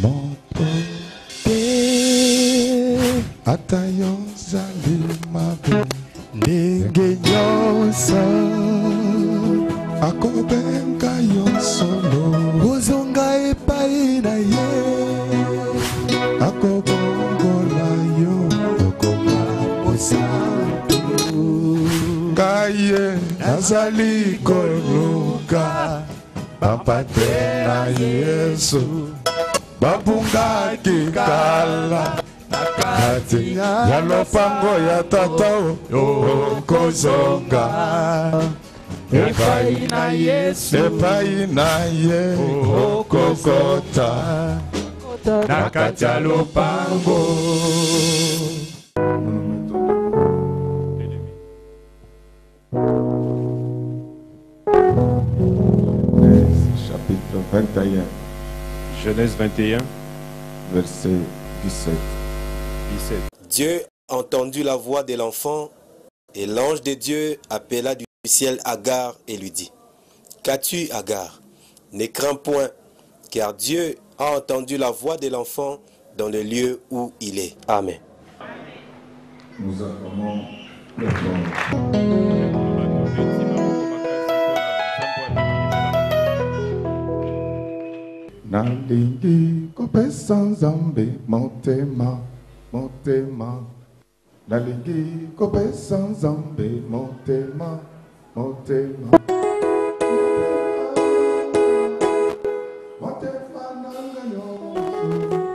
mon pote atayo zali mabe ndenge nyonso akobenga yo solo ozonga epai na ye akobongola yo okoma mosantu kaye nazali koluka papa te na Yesu babungaki kala nakati ya lopango ya tata okozonga epai na Yesu epai na ye okokota nakati ya lopango. Chapitre 21. Genèse 21, verset 17. Dieu entendit la voix de l'enfant et l'ange de Dieu appela du ciel Agar et lui dit: Qu'as-tu, Agar? Ne crains point, car Dieu a entendu la voix de l'enfant dans le lieu où il est. Amen. Nous acclamons le temps. Nalingi kopesa Nzambe motema motema nalingi kopesa Nzambe motema motema motema nanga nyonso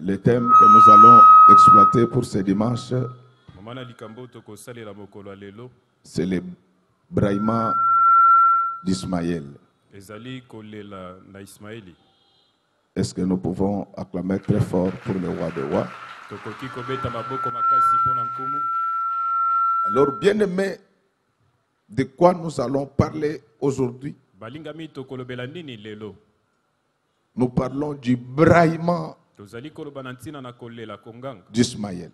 Le thème que nous allons exploiter pour ce dimanche, c'est le braillement d'Ismaël. Est-ce que nous pouvons acclamer très fort pour le roi des rois? Alors, bien-aimés, de quoi nous allons parler aujourd'hui? Nous parlons du braillement d'Ismaël.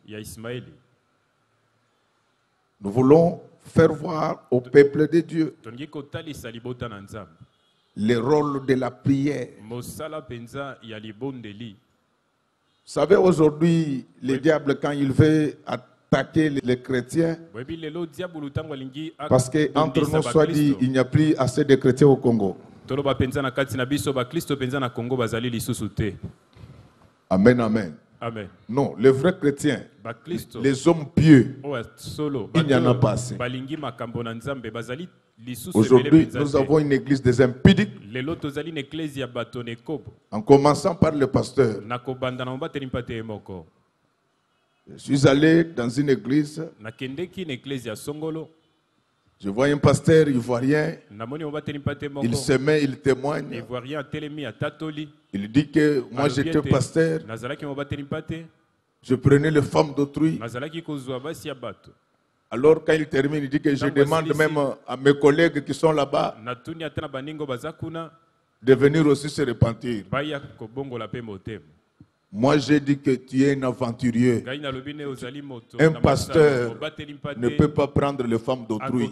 Nous voulons faire voir au peuple de Dieu le rôle de la prière. Vous savez, aujourd'hui, le diable, quand il veut attaquer les chrétiens, parce qu'entre nous, soit dit, il n'y a plus assez de chrétiens au Congo. Amen, amen. Amen. Non, les vrais chrétiens, les hommes pieux, il n'y en a pas assez. Aujourd'hui, nous avons une église des impudiques, en commençant par le pasteur. Je suis allé dans une église, je vois un pasteur ivoirien, il se met, il témoigne, il dit que moi j'étais pasteur, je prenais les femmes d'autrui. Alors quand il termine, il dit que je demande même à mes collègues qui sont là-bas de venir aussi se repentir. Moi j'ai dit que tu es un aventurier. Un pasteur ne peut pas prendre les femmes d'autrui.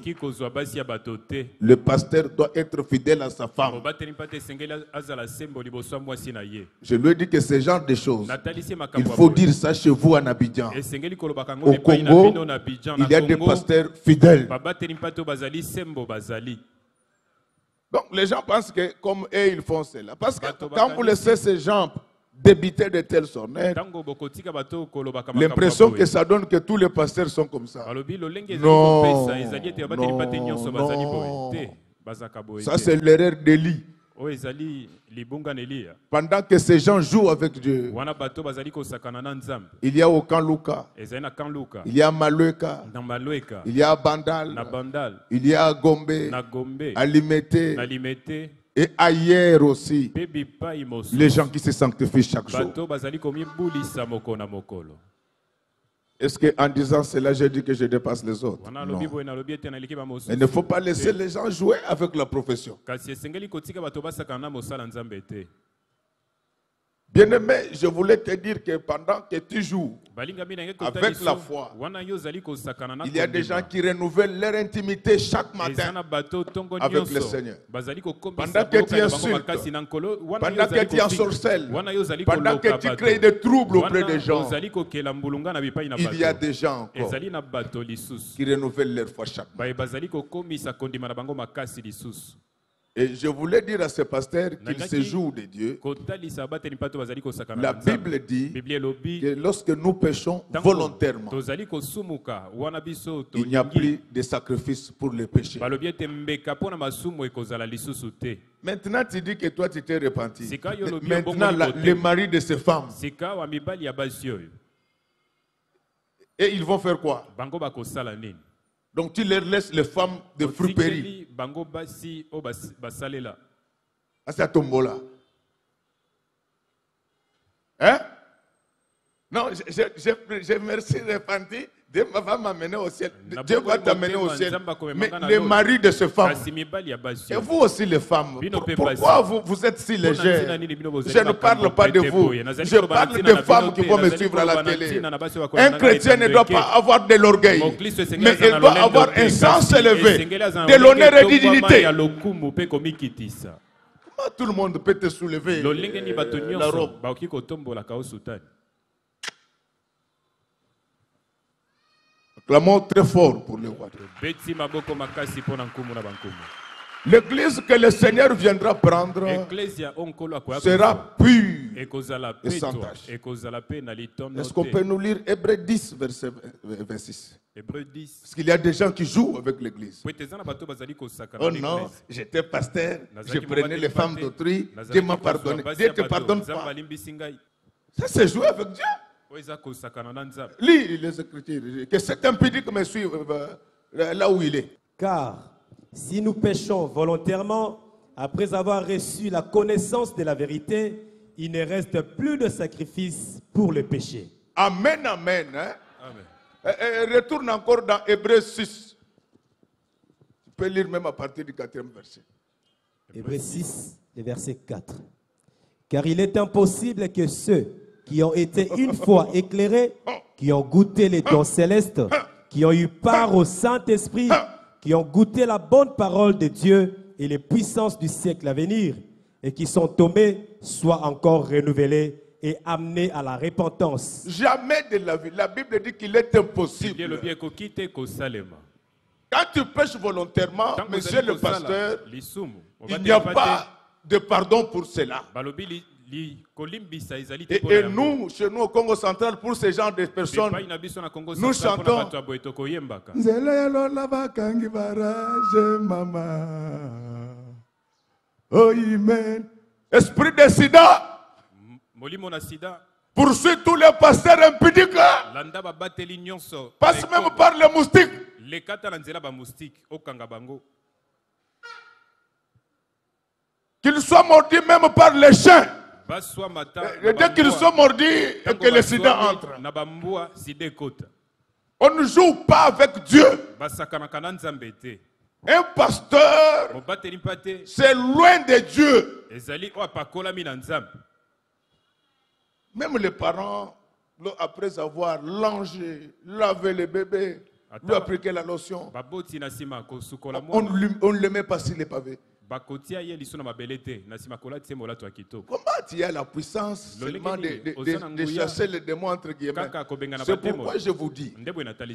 Le pasteur doit être fidèle à sa femme. Je lui ai dit que ce genre de choses, il faut dire ça chez vous en Abidjan. Au Congo, il y a des pasteurs fidèles. Donc les gens pensent que comme eux ils font cela. Parce que quand vous laissez ces gens débiter de telle sorte, l'impression que ça donne que tous les pasteurs sont comme ça. Non, non. Ça c'est l'erreur d'Élie. Pendant que ces gens jouent avec Dieu, il y a au camp Luka, il y a Malweka, il y a Bandal, il y a Gombe, à Limete, et ailleurs aussi, les gens qui se sanctifient chaque jour. Est-ce qu'en disant cela, j'ai dit que je dépasse les autres? Non. Il ne faut pas laisser les gens jouer avec la profession. Bien-aimé, je voulais te dire que pendant que tu joues avec la foi, il y a des gens qui renouvellent leur intimité chaque matin avec le Seigneur. Pendant que tu insultes, pendant que tu ensorcelles, pendant que tu crées des troubles auprès des gens, il y a des gens encore qui renouvellent leur foi chaque matin. Et je voulais dire à ce pasteur qu'il se joue de Dieu. La Bible dit que lorsque nous péchons volontairement, il n'y a plus de sacrifice pour le péché. Maintenant, tu dis que toi, tu t'es repenti. Maintenant, le mari de ces femmes, et ils vont faire quoi? Donc tu leur laisses les femmes de fruiterie. C'est à tombola. Hein? Non, je me suis repenti. Dieu va m'amener au ciel. Dieu va t'amener au ciel. Mais les maris de ces femmes, et vous aussi les femmes, pourquoi vous êtes si légers? Je ne parle pas de vous. Je parle des femmes qui vont me suivre à la télé. Un chrétien ne doit pas avoir de l'orgueil, mais il doit avoir un sens élevé, de l'honneur et de dignité. Comment tout le monde peut te soulever la robe? Clamons très fort pour le roi. L'église que le Seigneur viendra prendre sera pure et sans tache. Est-ce qu'on peut nous lire Hébreux 10, verset 26? Parce qu'il y a des gens qui jouent avec l'église. Oh non, j'étais pasteur, je prenais les femmes d'autrui, Dieu m'a pardonné. Dieu ne te pardonne pas. Ça, c'est jouer avec Dieu. Lis les Écritures, que cet impudique me suive là où il est. Car si nous péchons volontairement, après avoir reçu la connaissance de la vérité, il ne reste plus de sacrifice pour le péché. Amen, amen. Hein? Amen. Retourne encore dans Hébreux 6. Tu peux lire même à partir du 4e verset. Hébreux 6, le verset 4. Car il est impossible que ceux qui ont été une fois éclairés, qui ont goûté les dons célestes, qui ont eu part au Saint-Esprit, qui ont goûté la bonne parole de Dieu et les puissances du siècle à venir, et qui sont tombés, soient encore renouvelés et amenés à la repentance. Jamais de la vie. La Bible dit qu'il est impossible. Quand tu pêches volontairement, monsieur le pasteur, il n'y a pas de pardon pour cela. Et nous, chez nous au Congo central, pour ce genre de personnes, nous chantons Esprit de sida, poursuit tous les pasteurs impudiques, passe même par les moustiques. Qu'ils soient mordus même par les chiens. Dès qu'ils sont mordus et que le sida entre. On ne joue pas avec Dieu. Un pasteur, c'est loin de Dieu. Même les parents, après avoir longé, lavé le bébé, lui appliquer la lotion, on ne le met pas sur les pavés. Comment tu as la puissance seulement de chasser les démons entre guillemets? C'est pourquoi je vous dis,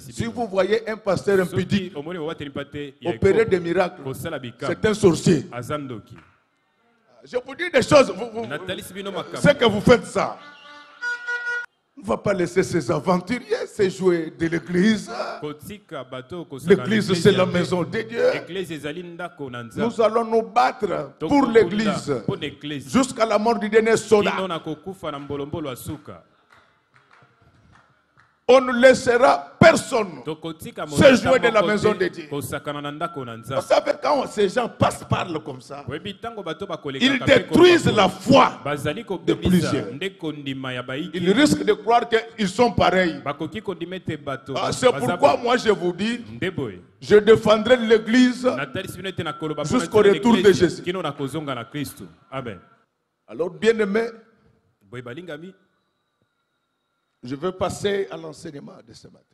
si vous voyez un pasteur impudique opérer des miracles, c'est un sorcier. Je vous dis des choses, c'est que vous faites ça. On ne va pas laisser ces aventuriers se jouer de l'église. L'église, c'est la maison de Dieu. Nous allons nous battre pour l'église jusqu'à la mort du dernier soldat. On ne laissera personne se jouer de la maison de Dieu. Vous savez, quand ces gens parlent comme ça, ils détruisent la foi de plusieurs. Ils risquent de croire qu'ils sont pareils. C'est pourquoi moi je vous dis, je défendrai l'église jusqu'au retour de Jésus. Alors, bien-aimés, je veux passer à l'enseignement de ce matin.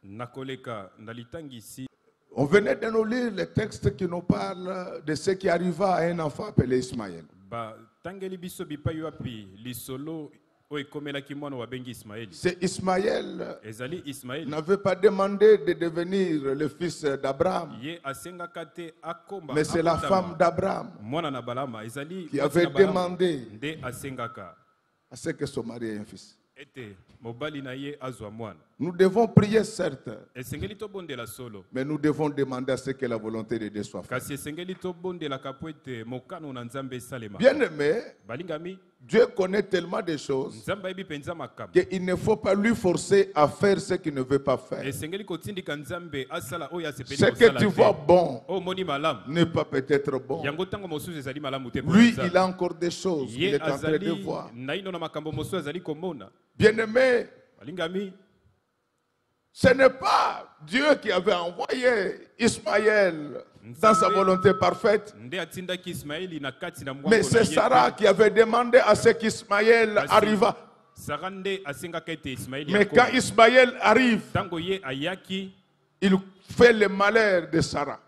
On venait de nous lire les textes qui nous parlent de ce qui arriva à un enfant appelé Ismaël. C'est Ismaël n'avait pas demandé de devenir le fils d'Abraham, mais c'est la femme d'Abraham qui avait demandé à ce que son mari ait un fils. Nous devons prier, certes, mais nous devons demander à ce que la volonté de Dieu soit faite. Bien-aimé, Dieu connaît tellement de choses qu'il ne faut pas lui forcer à faire ce qu'il ne veut pas faire. Ce que tu vois bon n'est pas peut-être bon. Lui, il a encore des choses qu'il est en train de voir. Bien-aimé, ce n'est pas Dieu qui avait envoyé Ismaël dans sa volonté parfaite, mais c'est Sarah qui avait demandé à ce qu'Ismaël arriva. Mais quand Ismaël arrive, il fait le malheur de Sarah.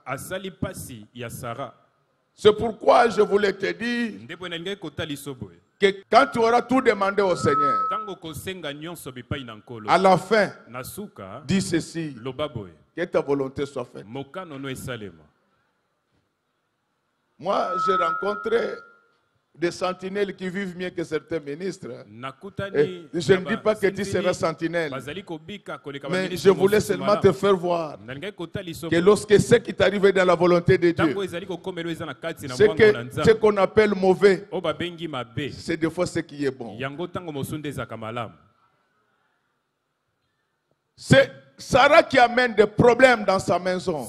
C'est pourquoi je voulais te dire que quand tu auras tout demandé au Seigneur, à la fin, dis ceci, que ta volonté soit faite. Moi, j'ai rencontré des sentinelles qui vivent mieux que certains ministres. Et je ne dis pas que tu seras sentinelle, mais je voulais seulement te faire voir que lorsque ce qui t'arrive dans la volonté de Dieu, ce qu'on appelle mauvais, c'est des fois ce qui est bon. C'est Sarah qui amène des problèmes dans sa maison.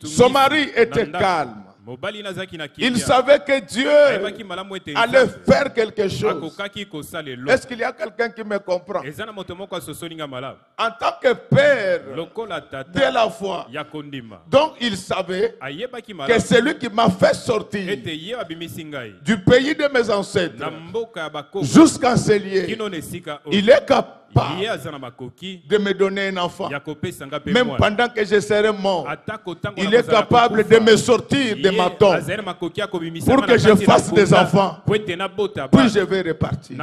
Son mari était calme. Il savait que Dieu allait faire quelque chose. Est-ce qu'il y a quelqu'un qui me comprend? En tant que père de la foi, donc il savait que celui qui m'a fait sortir du pays de mes ancêtres jusqu'à ce lieu, il est capable de me donner un enfant. Même pendant que je serai mort, il est capable de me sortir de ma tombe pour que je fasse des enfants. Puis je vais repartir.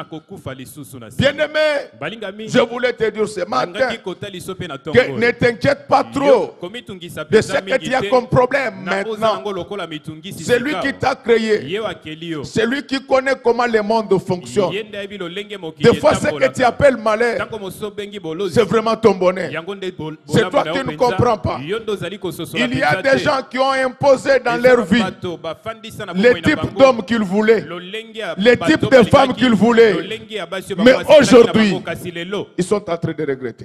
Bien-aimé, je voulais te dire ce matin que ne t'inquiète pas trop de ce que tu as comme problème maintenant. C'est lui qui t'a créé. C'est lui qui connaît comment le monde fonctionne. Des fois, ce que tu appelles malheur, c'est vraiment ton bonheur. C'est toi qui ne comprends pas. Il y a des gens qui ont imposé dans leur vie les types d'hommes qu'ils voulaient, les types de femmes qu'ils voulaient. Mais aujourd'hui, ils sont en train de regretter.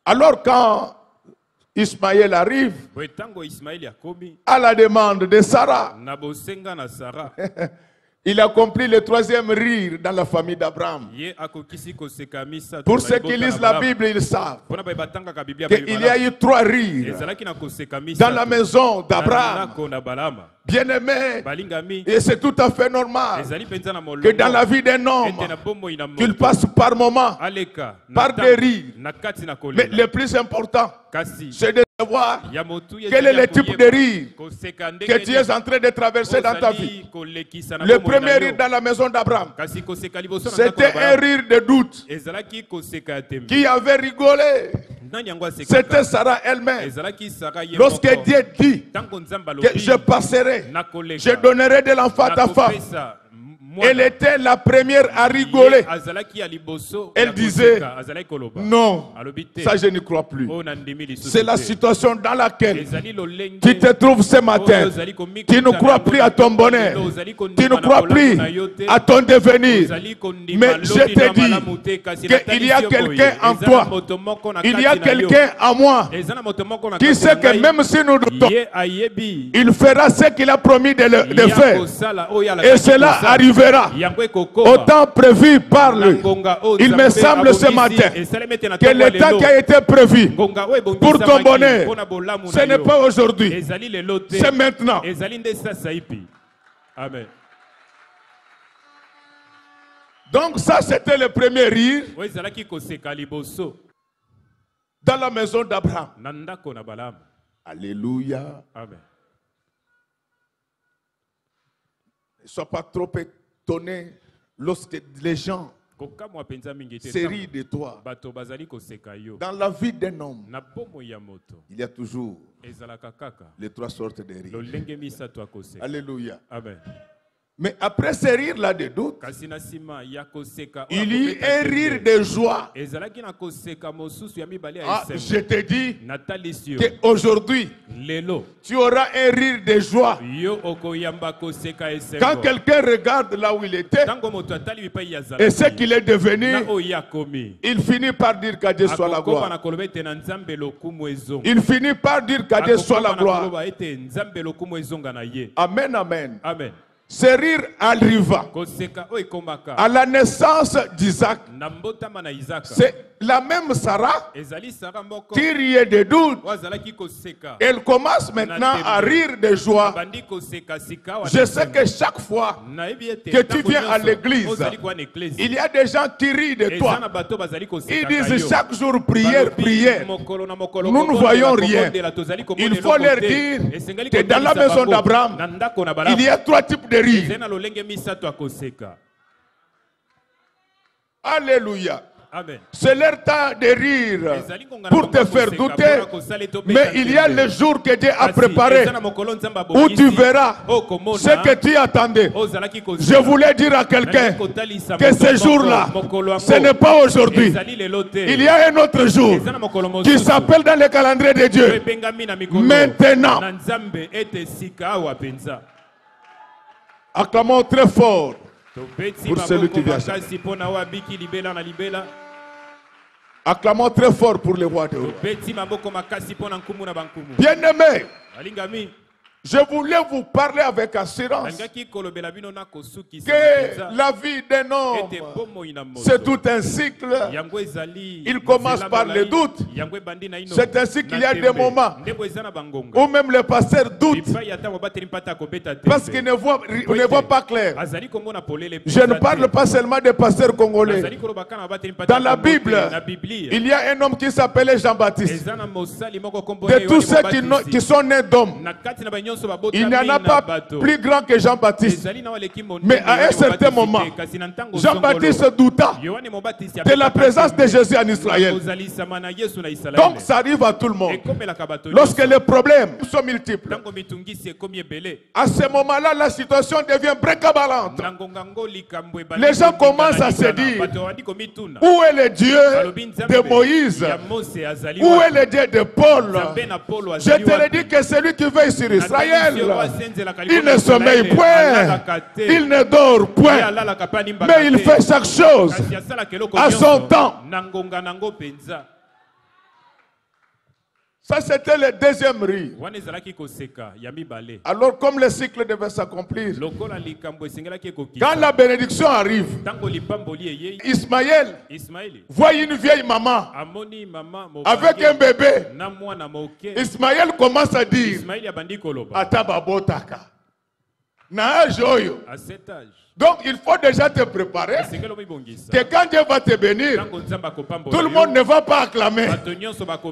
Alors quand Ismaël arrive à la demande de Sarah, il accomplit le troisième rire dans la famille d'Abraham. Pour ceux qui lisent la Bible, ils savent qu'il y a eu 3 rires dans la maison d'Abraham. Bien-aimé, et c'est tout à fait normal que dans la vie d'un homme, qu'il passe par moments, par des rires. Mais le plus important, c'est de savoir quel est le type de rire que tu es en train de traverser dans ta vie. Le premier rire dans la maison d'Abraham, c'était un rire de doute. Qui avait rigolé? C'était Sarah elle-même. Lorsque Dieu dit que je passerai, je donnerai de l'enfant à ta femme, Elle était la première à rigoler. Elle disait, non, ça je n'y crois plus. C'est la situation dans laquelle tu te trouves ce matin. Tu ne crois plus à ton bonheur. Tu ne crois plus à ton devenir. Mais je te dis qu'il y a quelqu'un en toi. Il y a quelqu'un en moi qui sait que même si nous doutons, il fera ce qu'il a promis de faire. Et cela arrivera au temps prévu par lui. Il me semble ce matin que le temps qui a été prévu pour ton bonheur, ce n'est pas aujourd'hui, c'est maintenant. Amen. Donc ça c'était le premier rire dans la maison d'Abraham. Alléluia. Amen. Ne sois pas trop étonné lorsque les gens se rient de toi. Dans la vie d'un homme, il y a toujours les trois sortes de rires. Alléluia. Amen. Mais après ce rire-là de doute, il y a un rire de joie. Ah, je te dis qu'aujourd'hui, tu auras un rire de joie. Quand quelqu'un regarde là où il était et ce qu'il est devenu, il finit par dire qu'à Dieu soit la gloire. Il finit par dire qu'à Dieu soit la gloire. Amen, amen. Amen. Ce rire arriva à la naissance d'Isaac. C'est la même Sarah qui riait de doute. Elle commence maintenant à rire de joie. Je sais que chaque fois que tu viens à l'église, il y a des gens qui rient de toi. Ils disent chaque jour prière, prière. Nous ne voyons rien. Il faut leur dire que dans la maison d'Abraham, il y a trois types de rire. Alléluia. C'est leur temps de rire pour te faire douter. Mais il y a le jour que Dieu a préparé où tu verras ce que tu attendais. Je voulais dire à quelqu'un que ce jour-là, ce n'est pas aujourd'hui. Il y a un autre jour qui s'appelle dans le calendrier de Dieu maintenant. Acclamons très fort pour celui qui vient. Acclamons très fort pour le roi de rois. Bien-aimés, je voulais vous parler avec assurance que la vie d'un homme, c'est tout un cycle. Il commence par le doute. C'est ainsi qu'il y a des moments où même le pasteur doute parce qu'il ne voit pas clair. Je ne parle pas seulement des pasteurs congolais. Dans la Bible, il y a un homme qui s'appelait Jean-Baptiste. De tous ceux qui sont nés d'hommes, il n'y en a pas plus grand que Jean-Baptiste. Mais à un certain moment, Jean-Baptiste douta de la présence de Jésus en Israël. Donc ça arrive à tout le monde. Lorsque les problèmes sont multiples, à ce moment-là, la situation devient précabalante. Les gens commencent à se dire, où est le Dieu de Moïse? Où est le Dieu de Paul? Je te le dis que celui qui veille sur Israël, il ne sommeille point, il ne dort point, mais il fait chaque chose à son temps. Ça, c'était le deuxième rire. Alors, comme le cycle devait s'accomplir, quand la bénédiction arrive, Ismaël voit une vieille maman avec un bébé. Ismaël commence à dire, Atababotaka. À cet âge. Donc il faut déjà te préparer que quand Dieu va te bénir, tout le monde ne va pas acclamer.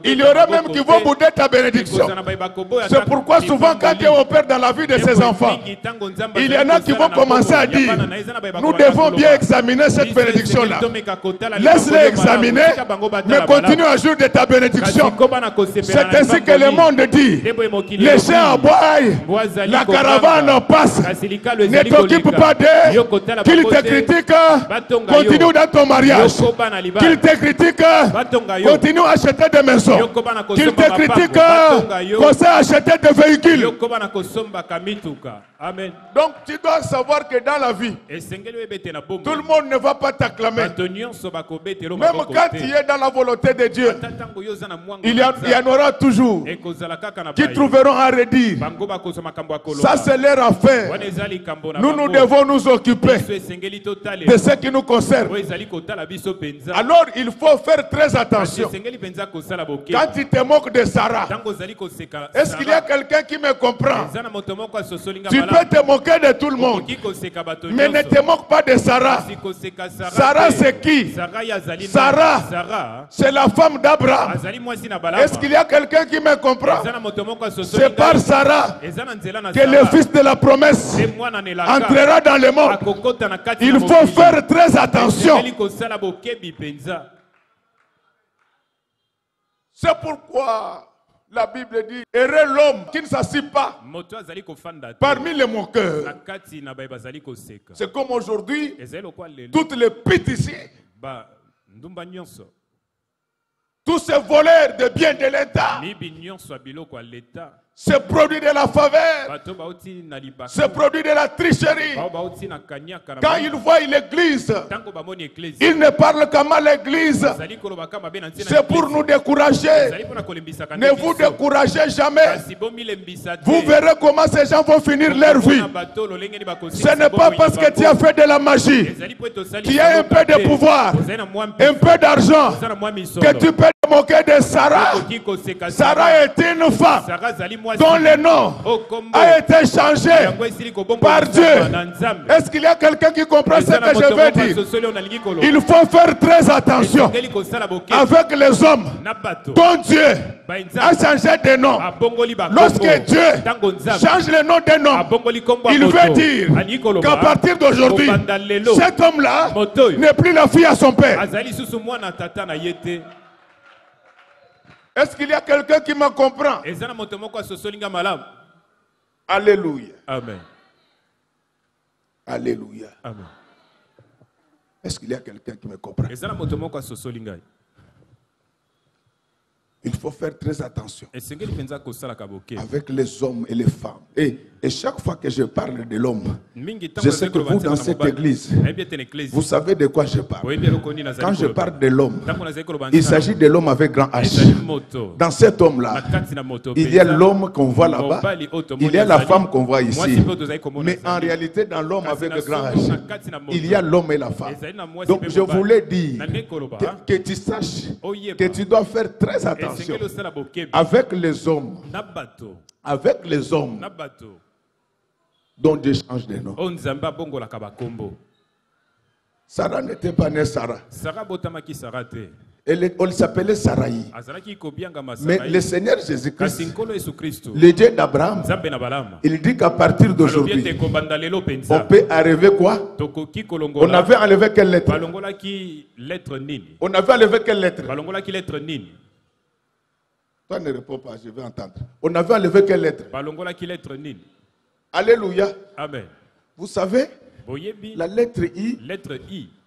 Il y aura même qui vont bouder ta bénédiction. C'est pourquoi souvent quand Dieu opère dans la vie de ses enfants, il y en a qui vont commencer à dire, nous devons bien examiner cette bénédiction-là. Laisse-les examiner, mais continue à jouir de ta bénédiction. C'est ainsi que le monde dit, les chiens aboient, la caravane passe, ne t'occupe pas d'eux. Qu'ils te critiquent, continue dans ton mariage. Qu'ils te critiquent, continue à acheter des maisons. Qu'ils te critiquent, continue à acheter des véhicules. Amen. Donc tu dois savoir que dans la vie, tout le monde ne va pas t'acclamer. Même quand tu es dans la volonté de Dieu, il y en aura toujours qui trouveront à redire. Ça c'est leur affaire. Nous devons nous occuper de ce qui nous concerne. Alors il faut faire très attention. Quand tu te moques de Sarah, est-ce qu'il y a quelqu'un qui me comprend? Tu peux te moquer de tout le monde, mais ne te moque pas de Sarah. Sarah c'est qui? Sarah, c'est la femme d'Abraham. Est-ce qu'il y a quelqu'un qui me comprend? C'est par Sarah que le fils de la promesse entrera dans le monde. Il faut faire très attention. C'est pourquoi la Bible dit, heureux l'homme qui ne s'assied pas parmi les moqueurs. C'est comme aujourd'hui, toutes les péticiens, tous ces voleurs de biens de l'État, ce produit de la faveur, ce produit de la tricherie. Quand ils voient l'église, ils ne parlent qu'à mal l'église. C'est pour nous décourager. Ne vous découragez jamais. Vous verrez comment ces gens vont finir leur vie. Ce n'est pas parce que tu as fait de la magie, tu as un peu de pouvoir, un peu d'argent, que tu peux te moquer de Sarah. Sarah est une femme dont le nom a été changé par Dieu. Est-ce qu'il y a quelqu'un qui comprend ce que je veux dire? Il faut faire très attention avec les hommes dont Dieu a changé de nom. Lorsque Dieu change le nom d'un homme, il veut dire qu'à partir d'aujourd'hui, cet homme-là n'est plus la fille à son père. Est-ce qu'il y a quelqu'un qui me comprend? Alléluia. Amen. Alléluia. Amen. Est-ce qu'il y a quelqu'un qui me comprend? Il faut faire très attention avec les hommes et les femmes. Et chaque fois que je parle de l'homme, je sais que vous dans cette église, vous savez de quoi je parle. Quand je parle de l'homme, il s'agit de l'homme avec grand H. Dans cet homme-là, il y a l'homme qu'on voit là-bas, il y a la femme qu'on voit ici. Mais en réalité, dans l'homme avec grand H, il y a l'homme et la femme. Donc je voulais dire que tu saches que tu dois faire très attention avec les hommes. Avec les hommes dont Dieu change de nom. Sarah n'était pas née Sarah. Elle s'appelait Sarai. Mais le Seigneur Jésus-Christ, le Dieu d'Abraham, il dit qu'à partir d'aujourd'hui, on peut arriver quoi? On avait enlevé quelle lettre? On avait enlevé quelle lettre? Toi ne réponds pas, je vais entendre. On avait enlevé quelle lettre? Alléluia. Amen. Vous savez, la lettre I,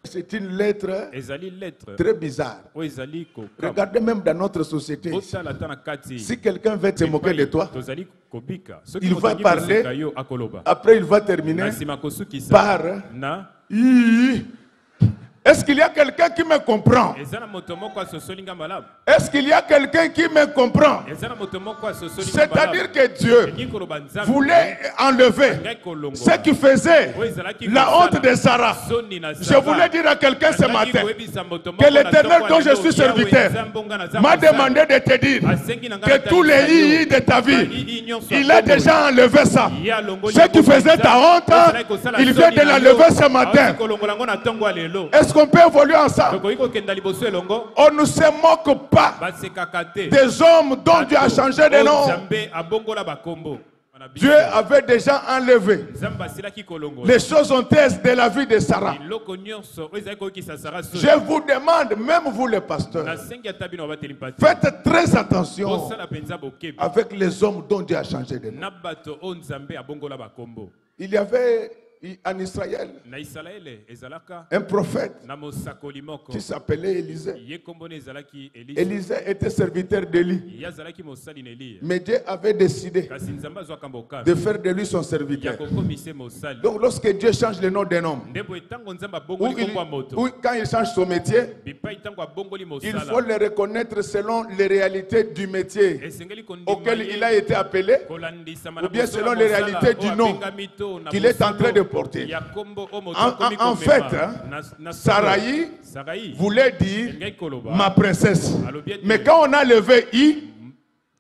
c'est une lettre très bizarre. Regardez même dans notre société. Si quelqu'un veut se moquer de toi, il va parler, après il va terminer par I. Est-ce qu'il y a quelqu'un qui me comprend? Est-ce qu'il y a quelqu'un qui me comprend? C'est-à-dire que Dieu voulait enlever ce qui faisait la honte de Sarah. Je voulais dire à quelqu'un ce matin que l'Éternel dont je suis serviteur m'a demandé de te dire que tous les I de ta vie, il a déjà enlevé ça. Ce qui faisait ta honte, il vient de l'enlever ce matin. Est-ce qu'on peut évoluer ensemble? On ne se moque pas des hommes dont Dieu a changé de nom. Dieu avait déjà enlevé les choses honteuses de la vie de Sarah. Je vous demande, même vous les pasteurs, faites très attention avec les hommes dont Dieu a changé de nom. Il y avait en Israël un prophète qui s'appelait Élisée. Élisée était serviteur d'Élie. Mais Dieu avait décidé de faire de lui son serviteur. Donc lorsque Dieu change le nom d'un homme, ou quand il change son métier, il faut le reconnaître selon les réalités du métier auquel il a été appelé, ou bien selon les réalités du nom qu'il est en train de porter. En fait, Saraï voulait dire ma princesse. Mais quand on a levé I,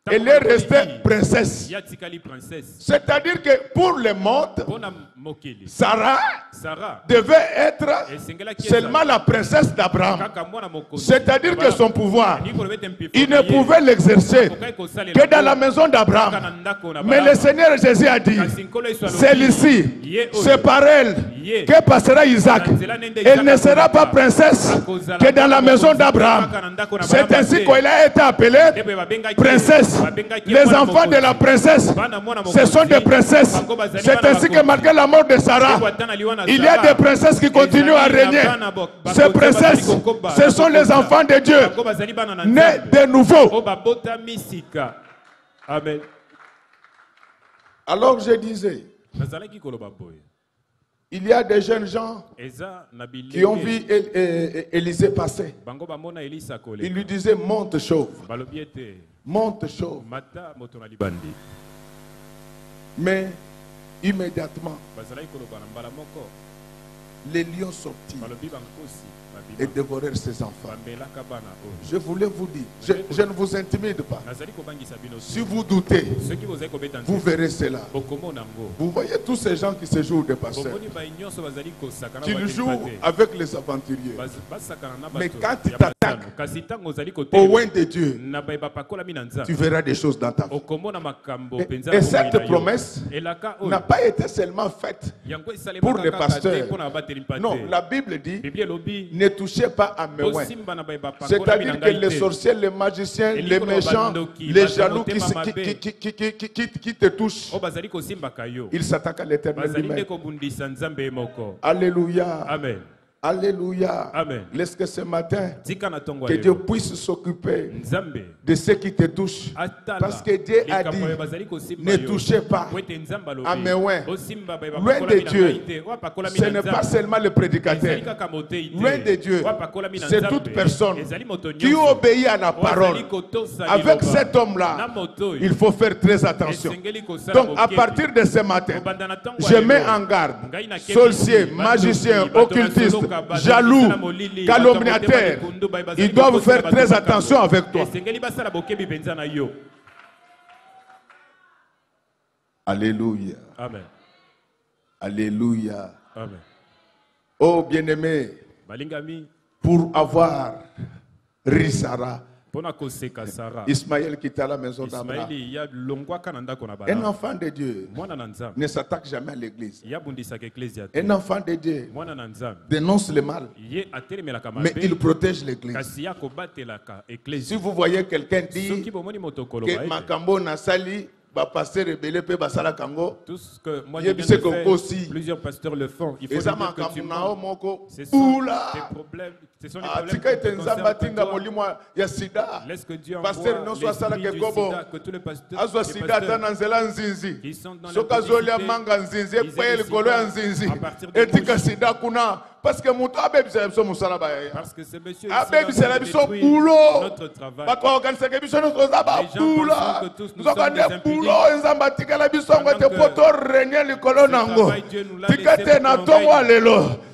elle est restée princesse. C'est-à-dire que pour le monde, Sarah devait être seulement la princesse d'Abraham. C'est-à-dire que son pouvoir, il ne pouvait l'exercer que dans la maison d'Abraham. Mais le Seigneur Jésus a dit, celle-ci, c'est par elle que passera Isaac. Elle ne sera pas princesse que dans la maison d'Abraham. C'est ainsi qu'elle a été appelée princesse. Les enfants de la princesse, ce sont des princesses. C'est ainsi que malgré la mort de Sarah, il y a des princesses qui continuent à régner. Ces princesses, ce sont les enfants de Dieu, nés de nouveau. Amen. Alors je disais, il y a des jeunes gens qui ont vu Élisée passer. Il lui disait, monte chauve. Monte chauve. Mais immédiatement, les lions sortirent et dévorèrent ses enfants. Je voulais vous dire, je ne vous intimide pas. Si vous doutez, vous verrez cela. Vous voyez tous ces gens qui se jouent des pasteurs, qui jouent avec les aventuriers. Mais quand tu t'attaques au loin de Dieu, tu verras des choses dans ta vie. Et cette promesse n'a pas été seulement faite pour les pasteurs. Non, la Bible dit, ne touchez pas à mes oins. C'est-à-dire que les sorciers, les magiciens, les méchants, les jaloux qui te touchent, ils s'attaquent à l'Éternel lui-même. Alléluia. Amen. Alléluia. Amen. Laisse que ce matin, que Dieu puisse s'occuper de ceux qui te touchent. Parce que Dieu a dit, ne touchez pas à mes oins. Loin de Dieu, ce n'est pas seulement le prédicateur. Loin de Dieu, c'est toute personne qui obéit à la parole. Avec cet homme-là, il faut faire très attention. Donc à partir de ce matin, je mets en garde sorciers, magiciens, occultistes, jaloux, calomniateurs, ils doivent faire très attention avec toi. Alléluia. Amen. Alléluia. Amen. Oh bien-aimé, pour avoir Risara, Ismaël qui était à la maison d'Abraham, un enfant de Dieu ne s'attaque jamais à l'église. Un enfant de Dieu dénonce le mal, mais il protège l'église. Si vous voyez quelqu'un dire que Makambo Nasali va passer rebelle pe basala kango, tout ce que moi j'ai fait, plusieurs pasteurs le font. Il faut dire que tu ce sont des problèmes, ce sont des problèmes laisse que Dieu envoie l'esprit du sida, que tous les pasteurs qui sont dans parce que ce monsieur détruit notre travail.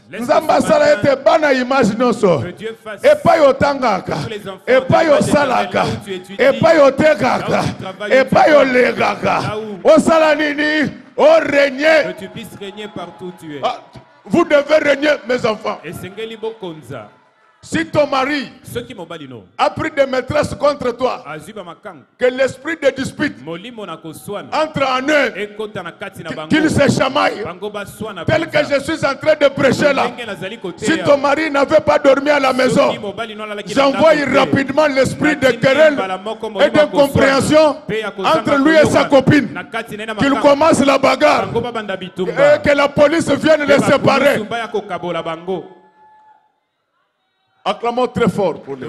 Nzamba sala ete bana image noso epa yotangaka epa yosalaka epa yotekaka epa yolegaka osala nini o régner, que tu puisses régner partout où tu es. Vous devez régner, mes enfants. Si ton mari a pris des maîtresses contre toi, que l'esprit de dispute entre en eux, qu'ils se chamaillent, tel que je suis en train de prêcher là. Si ton mari n'avait pas dormi à la maison, j'envoie rapidement l'esprit de querelle et d'incompréhension entre lui et sa copine, qu'il commence la bagarre et que la police vienne les séparer. Acclamons très fort pour les.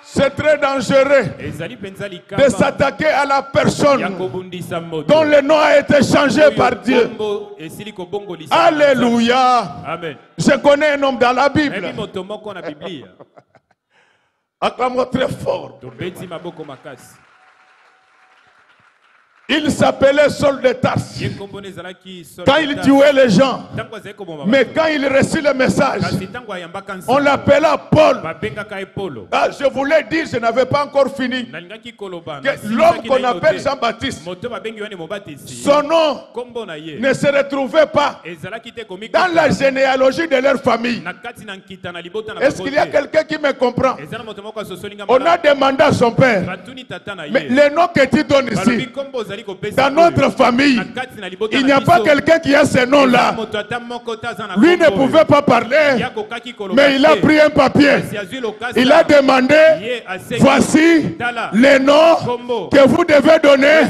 C'est très dangereux de s'attaquer à la personne dont le nom a été changé par Dieu. Alléluia. Amen. Je connais un homme dans la Bible. Acclamons très fort. Il s'appelait Saul de Tarse. Quand il tuait les gens, mais quand il reçut le message, on l'appela Paul. Ah, je voulais dire, je n'avais pas encore fini, que l'homme qu'on appelle Jean-Baptiste, son nom ne se retrouvait pas dans la généalogie de leur famille. Est-ce qu'il y a quelqu'un qui me comprend? On a demandé à son père, mais le nom que tu donnes ici, dans notre famille, il n'y a pas quelqu'un qui a ce nom-là. Lui ne pouvait pas parler, mais il a pris un papier. Il a demandé, voici les noms que vous devez donner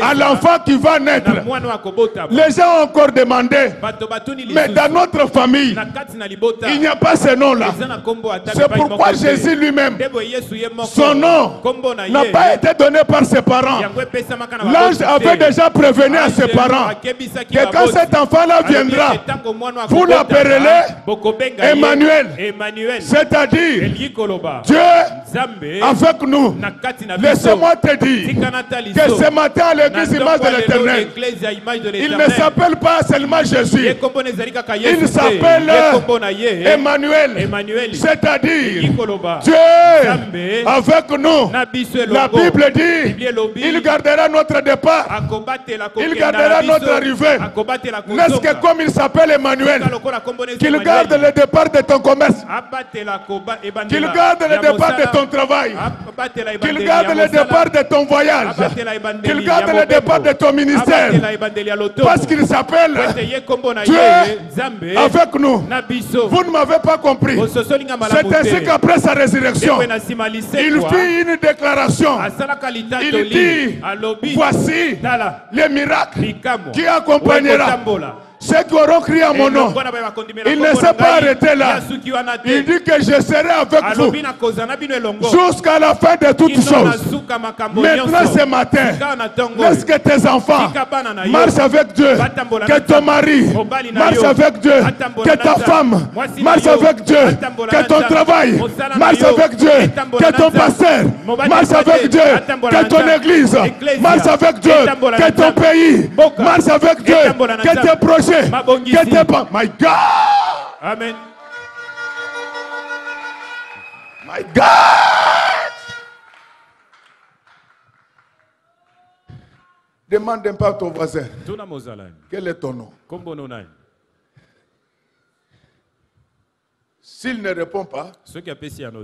à l'enfant qui va naître. Les gens ont encore demandé, mais dans notre famille, il n'y a pas ce nom-là. C'est pourquoi Jésus lui-même, son nom n'a pas été donné par ses parents. L'ange avait déjà prévenu à ses parents que quand cet enfant-là viendra, vous l'appellerez Emmanuel, c'est-à-dire Dieu avec nous. Laissez-moi te dire que ce matin à l'église Image de l'Éternel, il ne s'appelle pas seulement Jésus, il s'appelle Emmanuel, c'est-à-dire Dieu avec nous. La Bible dit, il gardera notre départ, il gardera notre arrivée. N'est-ce que comme il s'appelle Emmanuel, qu'il garde le départ de ton commerce, qu'il garde le départ de ton travail, qu'il garde le départ de ton voyage, qu'il garde le départ de ton ministère, parce qu'il s'appelle Dieu avec nous. Vous ne m'avez pas compris. C'est ainsi qu'après sa résurrection, il fit une déclaration. Il dit, voici les miracles qui accompagnera ceux qui auront crié à mon nom. Il ne s'est pas arrêté là. Il dit que je serai avec vous jusqu'à la fin de toutes choses. Maintenant ce matin, laisse que tes enfants marchent avec Dieu, que ton mari marche avec Dieu, que ta femme marche avec Dieu, que ton travail marche avec Dieu, que ton pasteur marche avec Dieu, que ton église marche avec Dieu, que ton pays marche avec Dieu, que tes projets, que tes pas. My God! Amen. My God! Demande un peu à ton voisin. Quel est ton nom? S'il ne répond pas,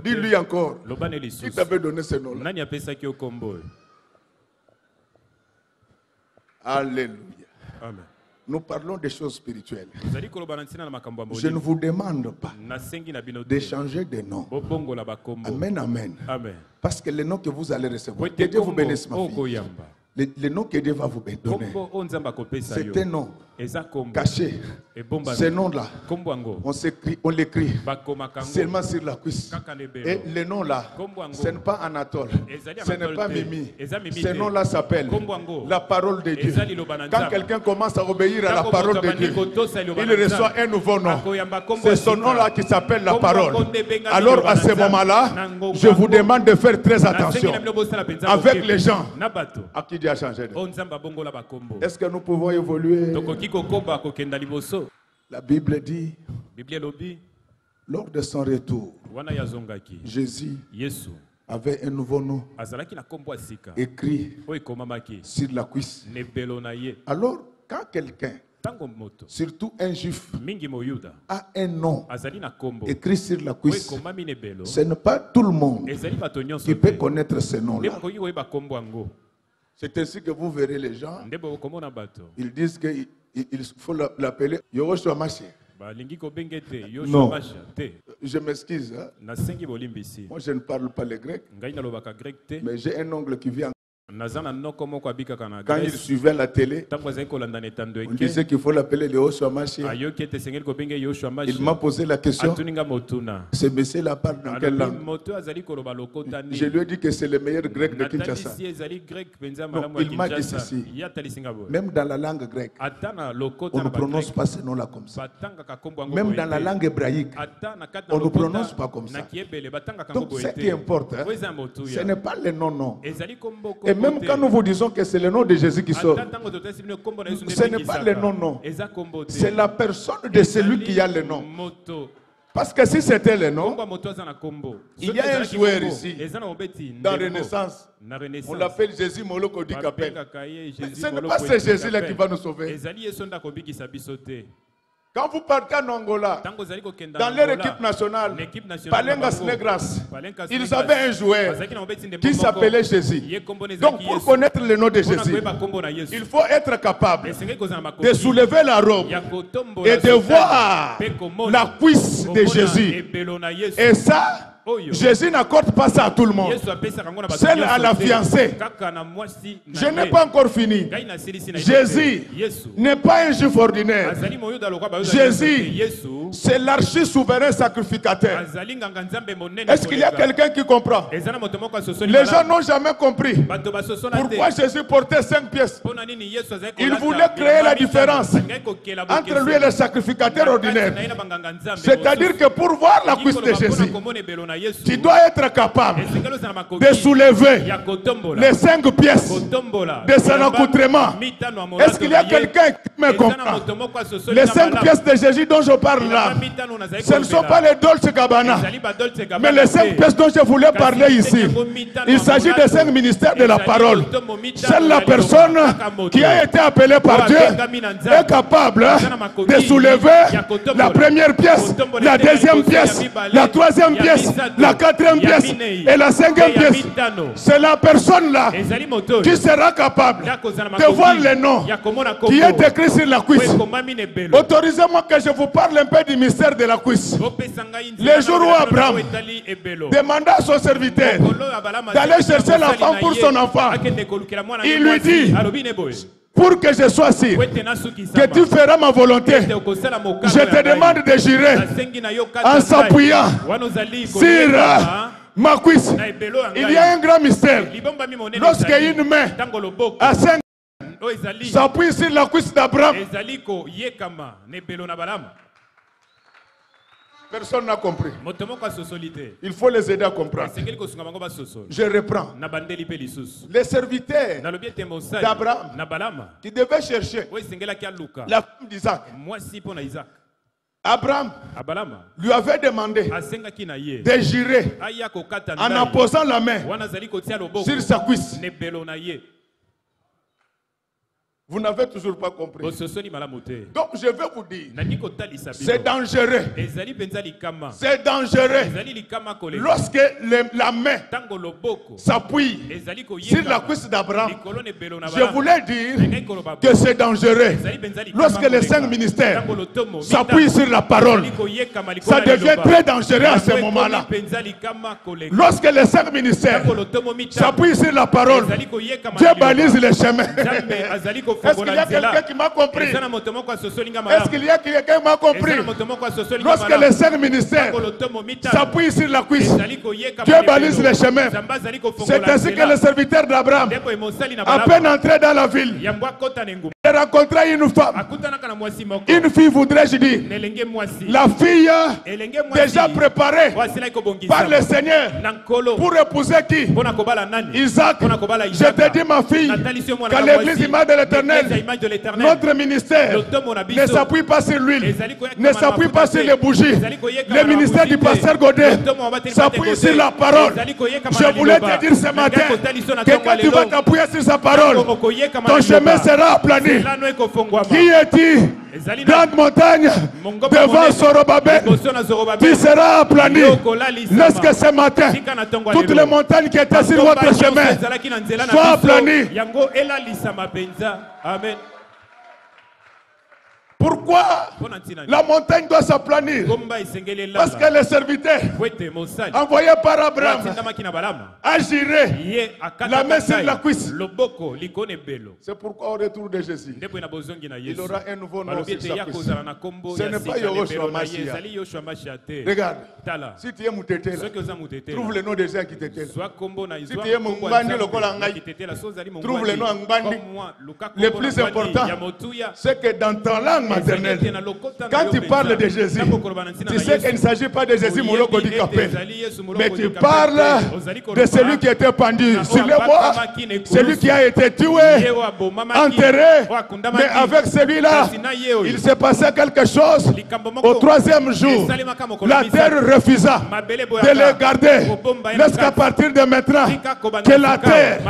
dis-lui encore. Qui t'avait donné ce nom-là? Alléluia. Amen. Nous parlons des choses spirituelles. Je ne vous demande pas d'échanger des noms. Amen, amen. Parce que les noms que vous allez recevoir, que Dieu vous bénisse, ma fille. Les noms que Dieu va vous donner, c'est un nom caché. Ce nom-là, on l'écrit seulement sur la cuisse. Et le nom-là, ce n'est pas Anatole, ce n'est pas Mimi. Ce nom-là s'appelle la parole de Dieu. Quand quelqu'un commence à obéir à la parole de Dieu, il reçoit un nouveau nom. C'est ce nom-là qui s'appelle la parole. Alors à ce moment-là, je vous demande de faire très attention avec les gens à qui Dieu a changé de nom. Est-ce que nous pouvons évoluer? La Bible dit, lors de son retour, Jésus avait un nouveau nom écrit sur la cuisse. Alors, quand quelqu'un surtout un juif, a un nom écrit sur la cuisse. Ce n'est pas tout le monde qui peut connaître ce nom-là. C'est ainsi que vous verrez les gens. Ils disent qu'il faut l'appeler Yoshua Mashiach. Non, je m'excuse. Hein? Moi, je ne parle pas le grec, mais j'ai un oncle qui vit en... Quand il suivait la télé, on disait qu'il faut l'appeler le Yoshua Mashiach. Il m'a posé la question, ce monsieur-là parle dans quelle langue? Je lui ai dit que c'est le meilleur grec de Kinshasa. Donc, il m'a dit ceci, même dans la langue grecque, on ne prononce pas ce nom-là comme ça. Même dans la langue hébraïque, on ne prononce pas comme ça. Donc ce qui importe, hein, ce n'est pas le nom. Et même quand nous vous disons que c'est le nom de Jésus qui sort, ce n'est pas le nom. C'est la personne de celui qui a le nom. Parce que si c'était le nom, il y a un joueur ici, dans Renaissance, on l'appelle Jésus Moloko Dikapel. Ce n'est pas ce Jésus-là qui va nous sauver. Quand vous partez en Angola, dans leur équipe nationale, Palengas Negras, ils avaient un joueur qui s'appelait Jésus. Donc pour connaître le nom de Jésus, il faut être capable de soulever la robe et de voir la cuisse de Jésus. Et ça, Jésus n'accorde pas ça à tout le monde. Seul à la fiancée. Je n'ai pas encore fini. Jésus n'est pas un juif ordinaire. Jésus, c'est l'archi-souverain sacrificateur. Est-ce qu'il y a quelqu'un qui comprend? Les gens n'ont jamais compris pourquoi Jésus portait 5 pièces. Il voulait créer la différence entre lui et le sacrificateur ordinaire. C'est-à-dire que pour voir la cuisse de Jésus, tu dois être capable de soulever les 5 pièces de son accoutrement. Est-ce qu'il y a quelqu'un qui me comprend? Les 5 pièces de Jésus dont je parle là, ce ne sont pas les Dolce Gabbana, mais les 5 pièces dont je voulais parler ici. Il s'agit des 5 ministères de la parole. Seule la personne qui a été appelée par Dieu est capable de soulever la première pièce, la deuxième pièce, la troisième pièce, la quatrième pièce et la cinquième pièce. C'est la personne là qui sera capable de voir le nom qui est écrit sur la cuisse. Autorisez-moi que je vous parle un peu du mystère de la cuisse. Le jour où Abraham demanda à son serviteur d'aller chercher la femme pour son enfant, il lui dit: pour que je sois sûr que tu feras ma volonté, je te demande de jurer en s'appuyant sur ma cuisse. Il y a un grand mystère. Lorsqu'une main à 5 s'appuie sur la cuisse d'Abraham, personne n'a compris. Il faut les aider à comprendre. Je reprends. Les serviteurs d'Abraham qui devaient chercher la femme d'Isaac, Abraham lui avait demandé de jurer en apposant la main sur sa cuisse. Vous n'avez toujours pas compris. Donc je vais vous dire, c'est dangereux. C'est dangereux lorsque la main s'appuie sur la cuisse d'Abraham. Je voulais dire que c'est dangereux lorsque les 5 ministères s'appuient sur la parole. Ça devient très dangereux à ce moment-là. Lorsque les 5 ministères s'appuient sur la parole, Dieu balise les chemins. Est-ce qu'il y a quelqu'un qui m'a compris? Est-ce qu'il y a quelqu'un qui m'a compris? Lorsque les 5 ministères s'appuient sur la cuisse, Dieu balise les chemins. C'est ainsi que le serviteur d'Abraham, à peine entré dans la ville, il rencontra une femme. Une fille, voudrais-je dire. La fille déjà préparée par le Seigneur pour épouser qui? Isaac. Je te dis, ma fille, qu'à l'église image de l'Éternel, notre ministère ne s'appuie pas sur l'huile, ne s'appuie pas sur les bougies. Le ministère du pasteur Godet s'appuie sur la parole. Je voulais te dire ce matin que quand tu vas t'appuyer sur sa parole, ton chemin sera aplani. Qui est-il? Grande montagne devant Zorobabel, tu seras aplani. Laisse que ce matin, toutes les montagnes qui étaient sur votre chemin soient aplanies. Amen. Pourquoi la montagne doit s'aplanir? Parce que les serviteurs envoyés par Abraham agiraient la main sur la cuisse. C'est pourquoi au retour de Jésus, il aura un nouveau nom sur sa cuisse. Ce n'est pas Yahushua Mashiach. Regarde, si tu es Moutété, trouve le nom des gens qui t'étaient. Si tu es Mbandi, trouve le nom Mbandi. Le plus important, c'est que dans ton langue maternelle, quand tu parles de Jésus, tu sais qu'il ne s'agit pas de Jésus Mouloko Dikapé, mais tu parles de celui qui était pendu sur le bois, celui qui a été tué, enterré, mais avec celui-là, il s'est passé quelque chose. Au troisième jour, la terre refusa de le garder, jusqu'à partir de maintenant, que la terre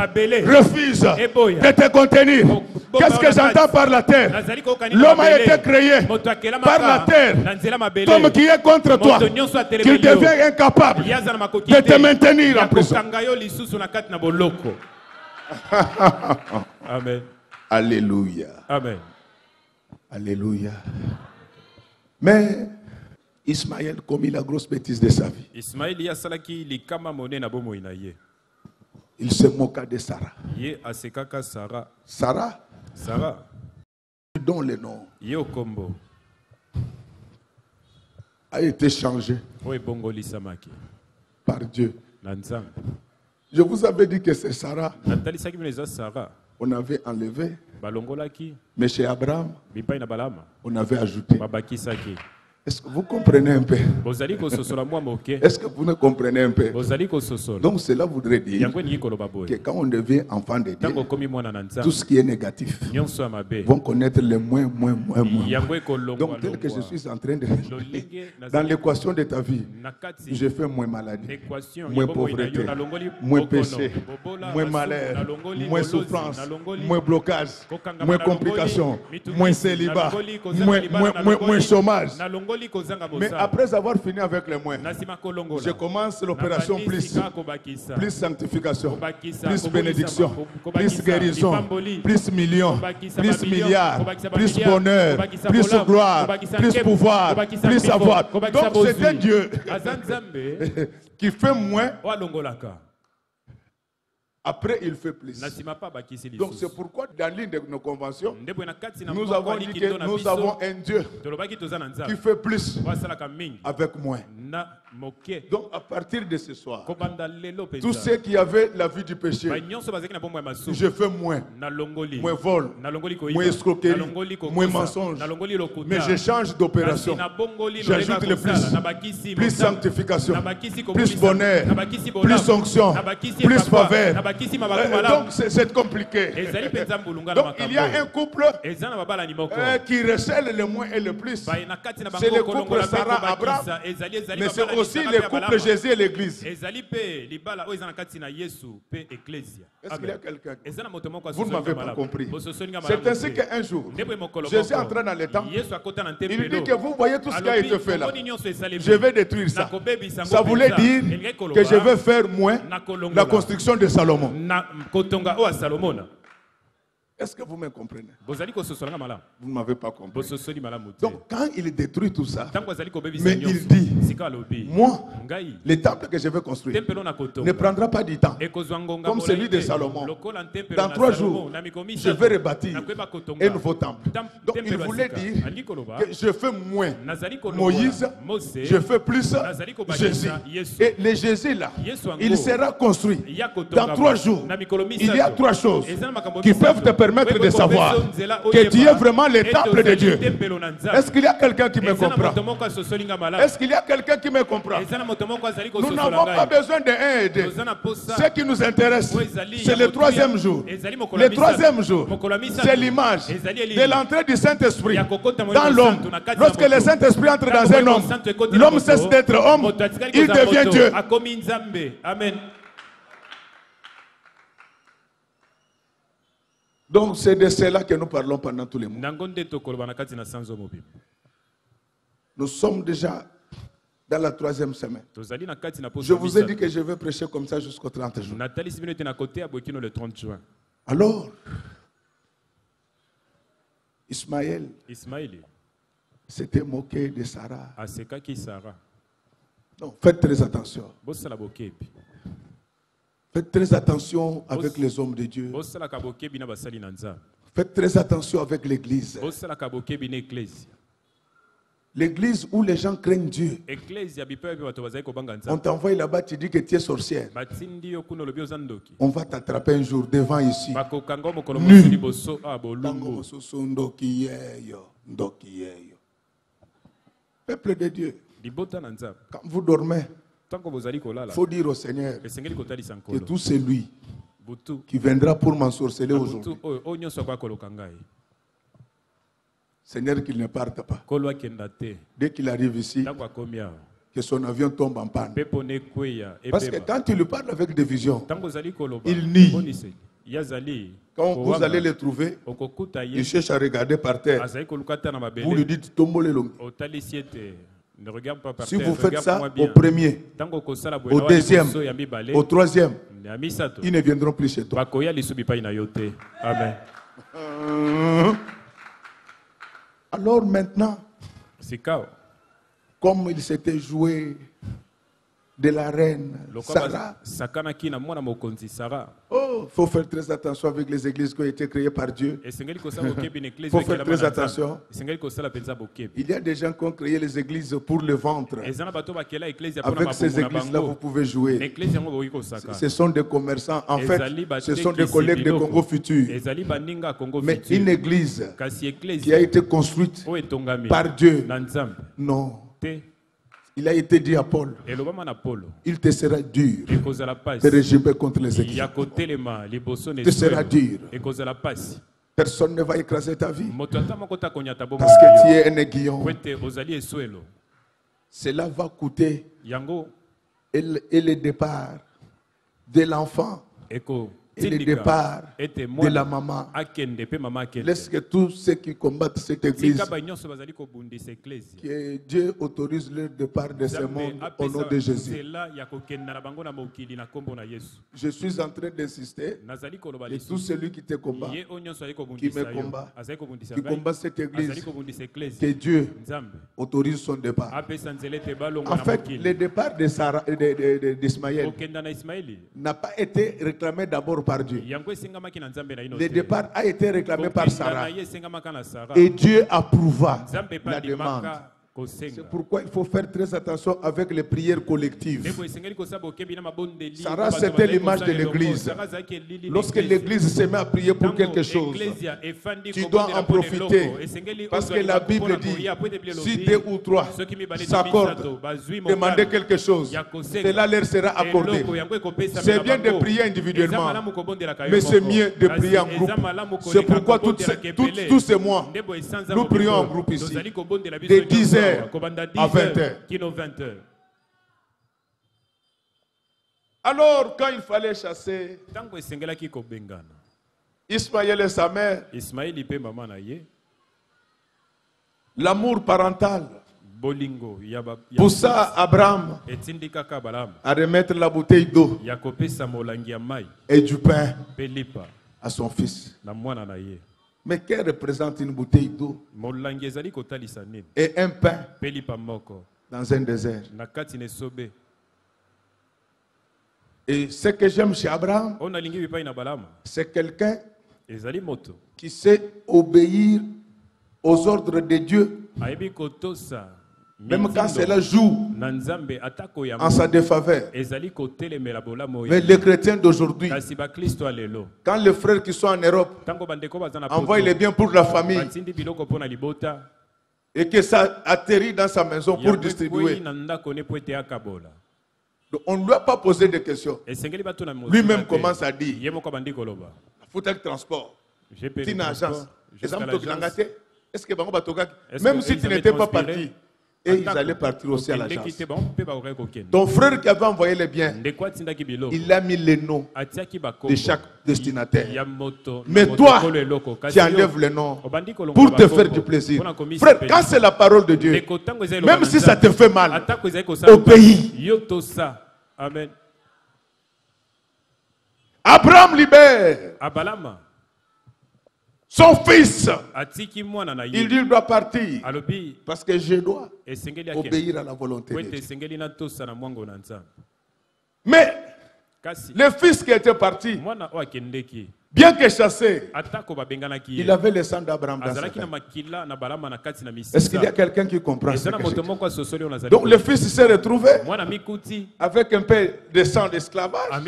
refuse de te contenir. Qu'est-ce que j'entends par la terre? L'homme a été créé par la terre. L'homme qui est contre toi, qu'il devient incapable de te maintenir en prison. Amen. Alléluia. Amen. Alléluia. Mais Ismaël commis la grosse bêtise de sa vie. Il se moqua de Sarah. Sarah, dont le nom a été changé par Dieu. Je vous avais dit que c'est Sarah. On avait enlevé, mais chez Abraham, on avait ajouté. Est-ce que vous comprenez un peu? Est-ce que vous ne comprenez un peu? Donc cela voudrait dire que quand on devient enfant de Dieu, tout ce qui est négatif vont connaître le moins. Donc tel que je suis en train de dans l'équation de ta vie, je fais moins maladie, moins pauvreté, moins péché, moins malheur, moins souffrance, moins blocage, moins complications, moins célibat, moins chômage. Mais après avoir fini avec les moins, je commence l'opération plus sanctification, plus bénédiction, plus guérison, plus millions, plus milliards, plus bonheur, plus gloire, plus pouvoir, plus savoir. Donc c'est un Dieu qui fait moins. Après, il fait plus. Donc, c'est pourquoi, dans l'une de nos conventions, nous avons dit que nous avons un Dieu qui fait plus avec moins. Donc, à partir de ce soir, tous ceux qui avaient la vie du péché, je fais moins. Moins vol, moins escroquerie, moins mensonge. Mais je change d'opération. J'ajoute le plus sanctification, plus bonheur, plus onction, plus faveur. Donc c'est compliqué. Donc il y a un couple qui recèle le moins et le plus. C'est le couple Sarah-Abraham, mais c'est aussi le couple Jésus et l'Église. Est-ce qu'il y a quelqu'un? Vous ne m'avez pas compris. C'est ainsi qu'un jour, Jésus entra dans le temple. Il dit que vous voyez tout ce qui a été fait là. Je vais détruire ça. Ça voulait dire que je vais faire moins la construction de Salomon. Est-ce que vous me comprenez? Vous ne m'avez pas compris. Donc quand il détruit tout ça, mais il dit, moi, le temple que je vais construire ne prendra pas du temps comme celui de Salomon. Dans 3 jours, je vais rebâtir un nouveau temple. Donc il voulait dire que je fais moins Moïse, je fais plus Jésus. Et le Jésus là, il sera construit dans 3 jours. Il y a 3 choses qui peuvent te permettre de savoir que tu es vraiment le temple de Dieu. Est-ce qu'il y a quelqu'un qui me comprend? Est-ce qu'il y a quelqu'un qui me comprend? Nous n'avons pas besoin de 1 et 2. Ce qui nous intéresse, c'est le 3e jour. Le 3e jour, c'est l'image de l'entrée du Saint-Esprit dans l'homme. Lorsque le Saint-Esprit entre dans un homme, l'homme cesse d'être homme, il devient Dieu. Amen. Donc c'est de cela que nous parlons pendant tous les mois. Nous sommes déjà dans la 3e semaine. Je vous ai dit que je vais prêcher comme ça jusqu'au 30 juin. Alors, Ismaël s'était moqué de Sarah. Donc, faites très attention. Faites très attention avec les hommes de Dieu. Faites très attention avec l'église. L'église où les gens craignent Dieu. On t'envoie là-bas, tu dis que tu es sorcière. On va t'attraper un jour devant ici. Nu. Peuple de Dieu. Quand vous dormez, il faut dire au Seigneur que tout c'est lui qui viendra pour m'ensorceler aujourd'hui. Seigneur, qu'il ne parte pas. Dès qu'il arrive ici, que son avion tombe en panne. Parce que quand tu lui parles avec des visions, il nie. Quand vous allez le trouver, il cherche à regarder par terre. Vous lui dites tombez le. Ne regarde pas par si terre, vous faites ça au premier, au deuxième, au troisième, ils ne viendront plus chez toi. Amen. Alors maintenant, comme il s'était joué de la reine Sarah. Oh, il faut faire très attention avec les églises qui ont été créées par Dieu. Il faut faire très attention. Il y a des gens qui ont créé les églises pour le ventre. Avec ces églises-là, vous pouvez jouer. Ce sont des commerçants. En fait, ce sont des collègues de Congo futur. Mais une église qui a été construite par Dieu, non. Il a été dit à Paul, il te sera dur de régimer contre les églises. Il te sera dur. Personne ne va écraser ta vie. Parce que tu es un aiguillon. Cela va coûter et le départ de l'enfant. Et le départ de la maman. Laisse que tous ceux qui combattent cette église, que Dieu autorise leur départ de ce monde au nom de Jésus. Je suis en train d'insister, et tout celui qui te combat, qui me combat, qui combat cette église, que Dieu autorise son départ. En fait, le départ d'Ismaël n'a pas été réclamé d'abord par Dieu. Le départ a été réclamé par Sarah. Et Dieu approuva la demande. C'est pourquoi il faut faire très attention avec les prières collectives. Sarah, c'était l'image de l'église. Lorsque l'église se met à prier pour quelque chose, tu dois en profiter. Parce que la Bible dit, si 2 ou 3 s'accordent, demandez quelque chose, cela leur sera accordé. C'est bien de prier individuellement, mais c'est mieux de prier en groupe. C'est pourquoi tous ces mois, nous prions en groupe ici. Des 10 heures à 20 heures. Alors, quand il fallait chasser Ismaël et sa mère, l'amour parental poussa Abraham à remettre la bouteille d'eau et du pain à son fils. Mais qu'elle représente une bouteille d'eau et un pain dans un désert. Et ce que j'aime chez Abraham, c'est quelqu'un qui sait obéir aux ordres de Dieu. Même quand cela joue en sa défaveur. Mais les chrétiens d'aujourd'hui, quand les frères qui sont en Europe envoient les biens pour la famille et que ça atterrit dans sa maison pour distribuer, on ne lui a pas posé de questions. Lui-même commence à dire, il faut un transport, une agence. Même si tu n'étais pas parti, Et ils allaient partir aussi à l'agence. Ton frère qui avait envoyé les biens, il a mis les noms de chaque destinataire. Mais toi, tu enlèves les noms pour te faire du plaisir. Frère, quand c'est la parole de Dieu, même si ça te fait mal, obéis. Amen. Abraham libère son fils. Il dit, il doit partir parce que je dois obéir à la volonté de Dieu. Mais le fils qui était parti, bien que chassé, il avait le sang d'Abraham dans sa tête. Est-ce qu'il y a quelqu'un qui comprend ce que je dis? Donc le fils s'est retrouvé avec un peu de sang d'esclavage,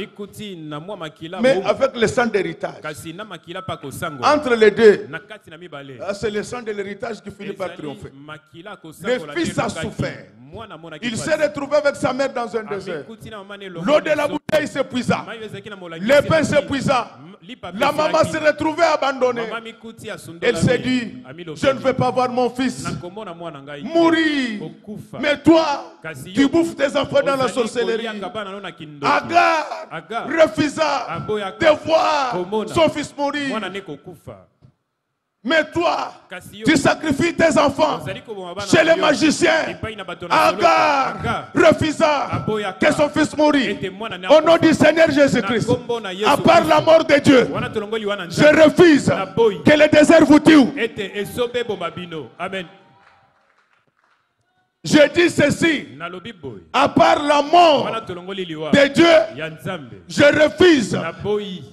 mais avec le sang d'héritage. Entre les deux, c'est le sang de l'héritage qui finit par triompher. Le fils a souffert. Il s'est retrouvé avec sa mère dans un désert. L'eau de la bouteille s'épuisa. Le pain s'épuisa. La maman s'est retrouvée abandonnée. Elle s'est dit, je ne veux pas voir mon fils mourir. Mais toi, tu bouffes tes enfants dans la sorcellerie. Agar refusa de voir son fils mourir. Mais toi, tu sacrifies tes enfants chez les magiciens. Agar refusa que son fils mourisse. Au nom du Seigneur Jésus-Christ, à part la mort de Dieu, je refuse que le désert vous tue. Amen. Je dis ceci, à part la mort de Dieu, je refuse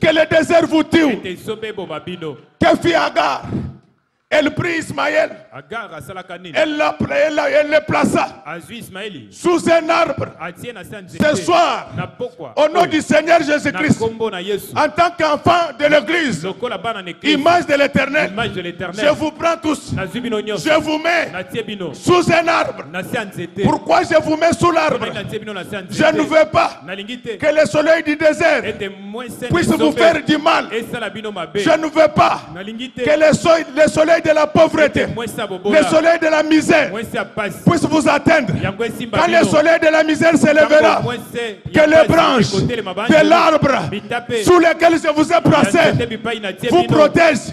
que le désert vous tue. Que fit Agar? Elle prit Ismaël, elle le plaça sous un arbre. Ce soir, au nom du Seigneur Jésus-Christ, en tant qu'enfant de l'Église, image de l'Éternel, je vous prends tous, je vous mets sous un arbre. Pourquoi je vous mets sous l'arbre? Je ne veux pas que le soleil du désert puisse vous faire du mal. Je ne veux pas que le soleil de la pauvreté, le soleil de la misère puisse vous atteindre. Quand le soleil de la misère s'élèvera, que les branches de l'arbre sous lesquelles je vous ai placé vous protègent.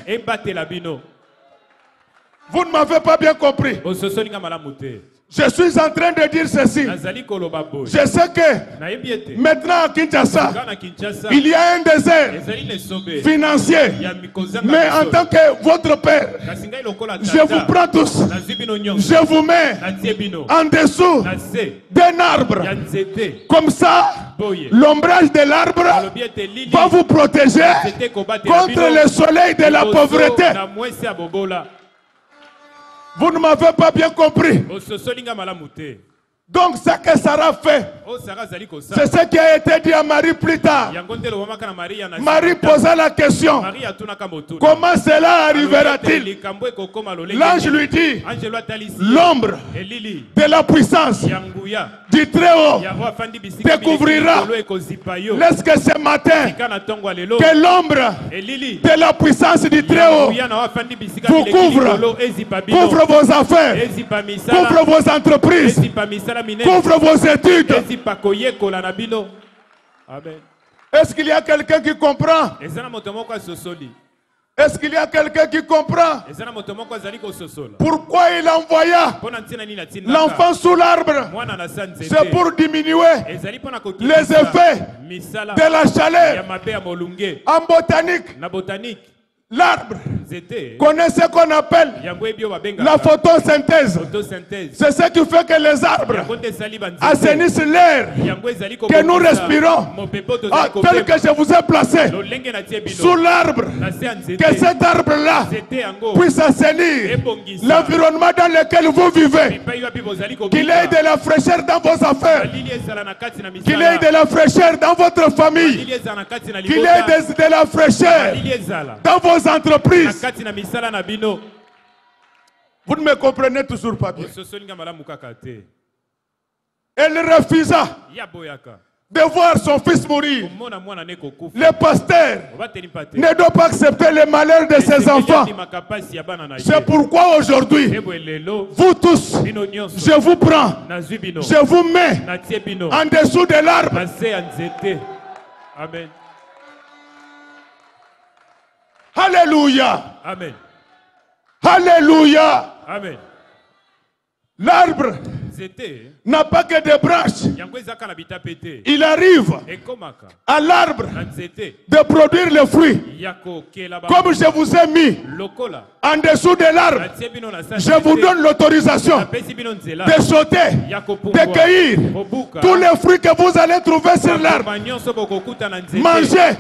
Vous ne m'avez pas bien compris. Je suis en train de dire ceci. Je sais que maintenant à Kinshasa, il y a un désert financier. Mais en tant que votre père, je vous prends tous. Je vous mets en dessous d'un arbre. Comme ça, l'ombrage de l'arbre va vous protéger contre le soleil de la pauvreté. Vous ne m'avez pas bien compris. Donc ce que Sarah fait, c'est ce qui a été dit à Marie plus tard. Marie posa la question, comment cela arrivera-t-il? L'ange lui dit, l'ombre de la puissance du Très-Haut découvrira. Laisse que ce matin, que l'ombre de la puissance du Très-Haut vous couvre vos affaires, couvre vos entreprises, couvre vos études. Est-ce qu'il y a quelqu'un qui comprend? Est-ce qu'il y a quelqu'un qui comprend pourquoi il envoya l'enfant sous l'arbre? C'est pour diminuer les effets de la chaleur. En botanique, l'arbre connaît ce qu'on appelle la photosynthèse. C'est ce qui fait que les arbres assainissent l'air que nous respirons. Tel que je vous ai placé sous l'arbre, que cet arbre-là puisse assainir l'environnement dans lequel vous vivez. Qu'il ait de la fraîcheur dans vos affaires. Qu'il ait de la fraîcheur dans votre famille. Qu'il ait de la fraîcheur dans vos entreprises. Vous ne me comprenez toujours pas bien. Elle refusa de voir son fils mourir. Le pasteur ne doit pas accepter le malheur de ses enfants. C'est pourquoi aujourd'hui, vous tous, je vous prends, je vous mets en dessous de l'arbre. Amen. Alléluia. Amen. Alléluia. Amen. L'arbre n'a pas que des branches. Il arrive à l'arbre de produire le fruit. Comme je vous ai mis en dessous de l'arbre, je vous donne l'autorisation de sauter, de cueillir tous les fruits que vous allez trouver sur l'arbre. Mangez.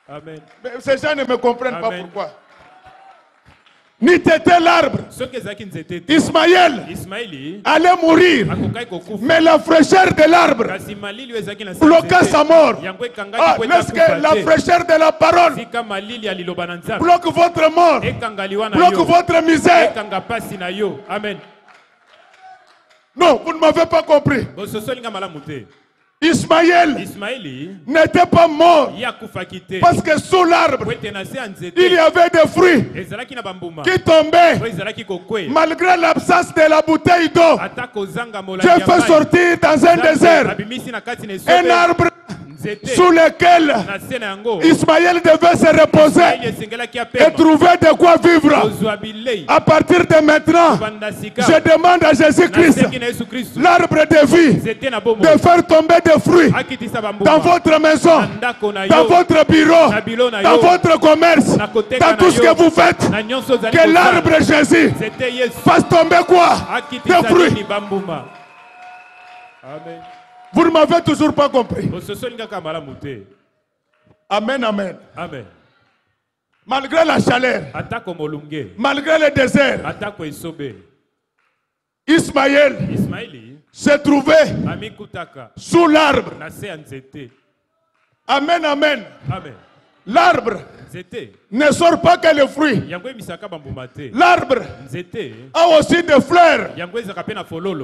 Amen. Mais ces gens ne me comprennent pas pourquoi. Ni t'étais l'arbre. Ismaël allait mourir. Mais la fraîcheur de l'arbre bloqua sa mort. Laisse que la fraîcheur de la parole bloque votre mort, bloque votre misère. Amen. Non, vous ne m'avez pas compris. Ismaël n'était pas mort parce que sous l'arbre il y avait des fruits qui tombaient malgré l'absence de la bouteille d'eau. Dieu fait sortir dans un désert un arbre sous lequel Ismaël devait se reposer et trouver de quoi vivre. À partir de maintenant, je demande à Jésus-Christ, l'arbre de vie, de faire tomber des fruits dans votre maison, dans votre bureau, dans votre commerce, dans tout ce que vous faites. Que l'arbre Jésus fasse tomber quoi? Des fruits. Amen. Vous ne m'avez toujours pas compris. Amen, amen. Amen. Malgré la chaleur, malgré le désert, Ismaël se trouvait sous l'arbre. Amen, amen. L'arbre ne sort pas que le fruit. L'arbre a aussi des fleurs.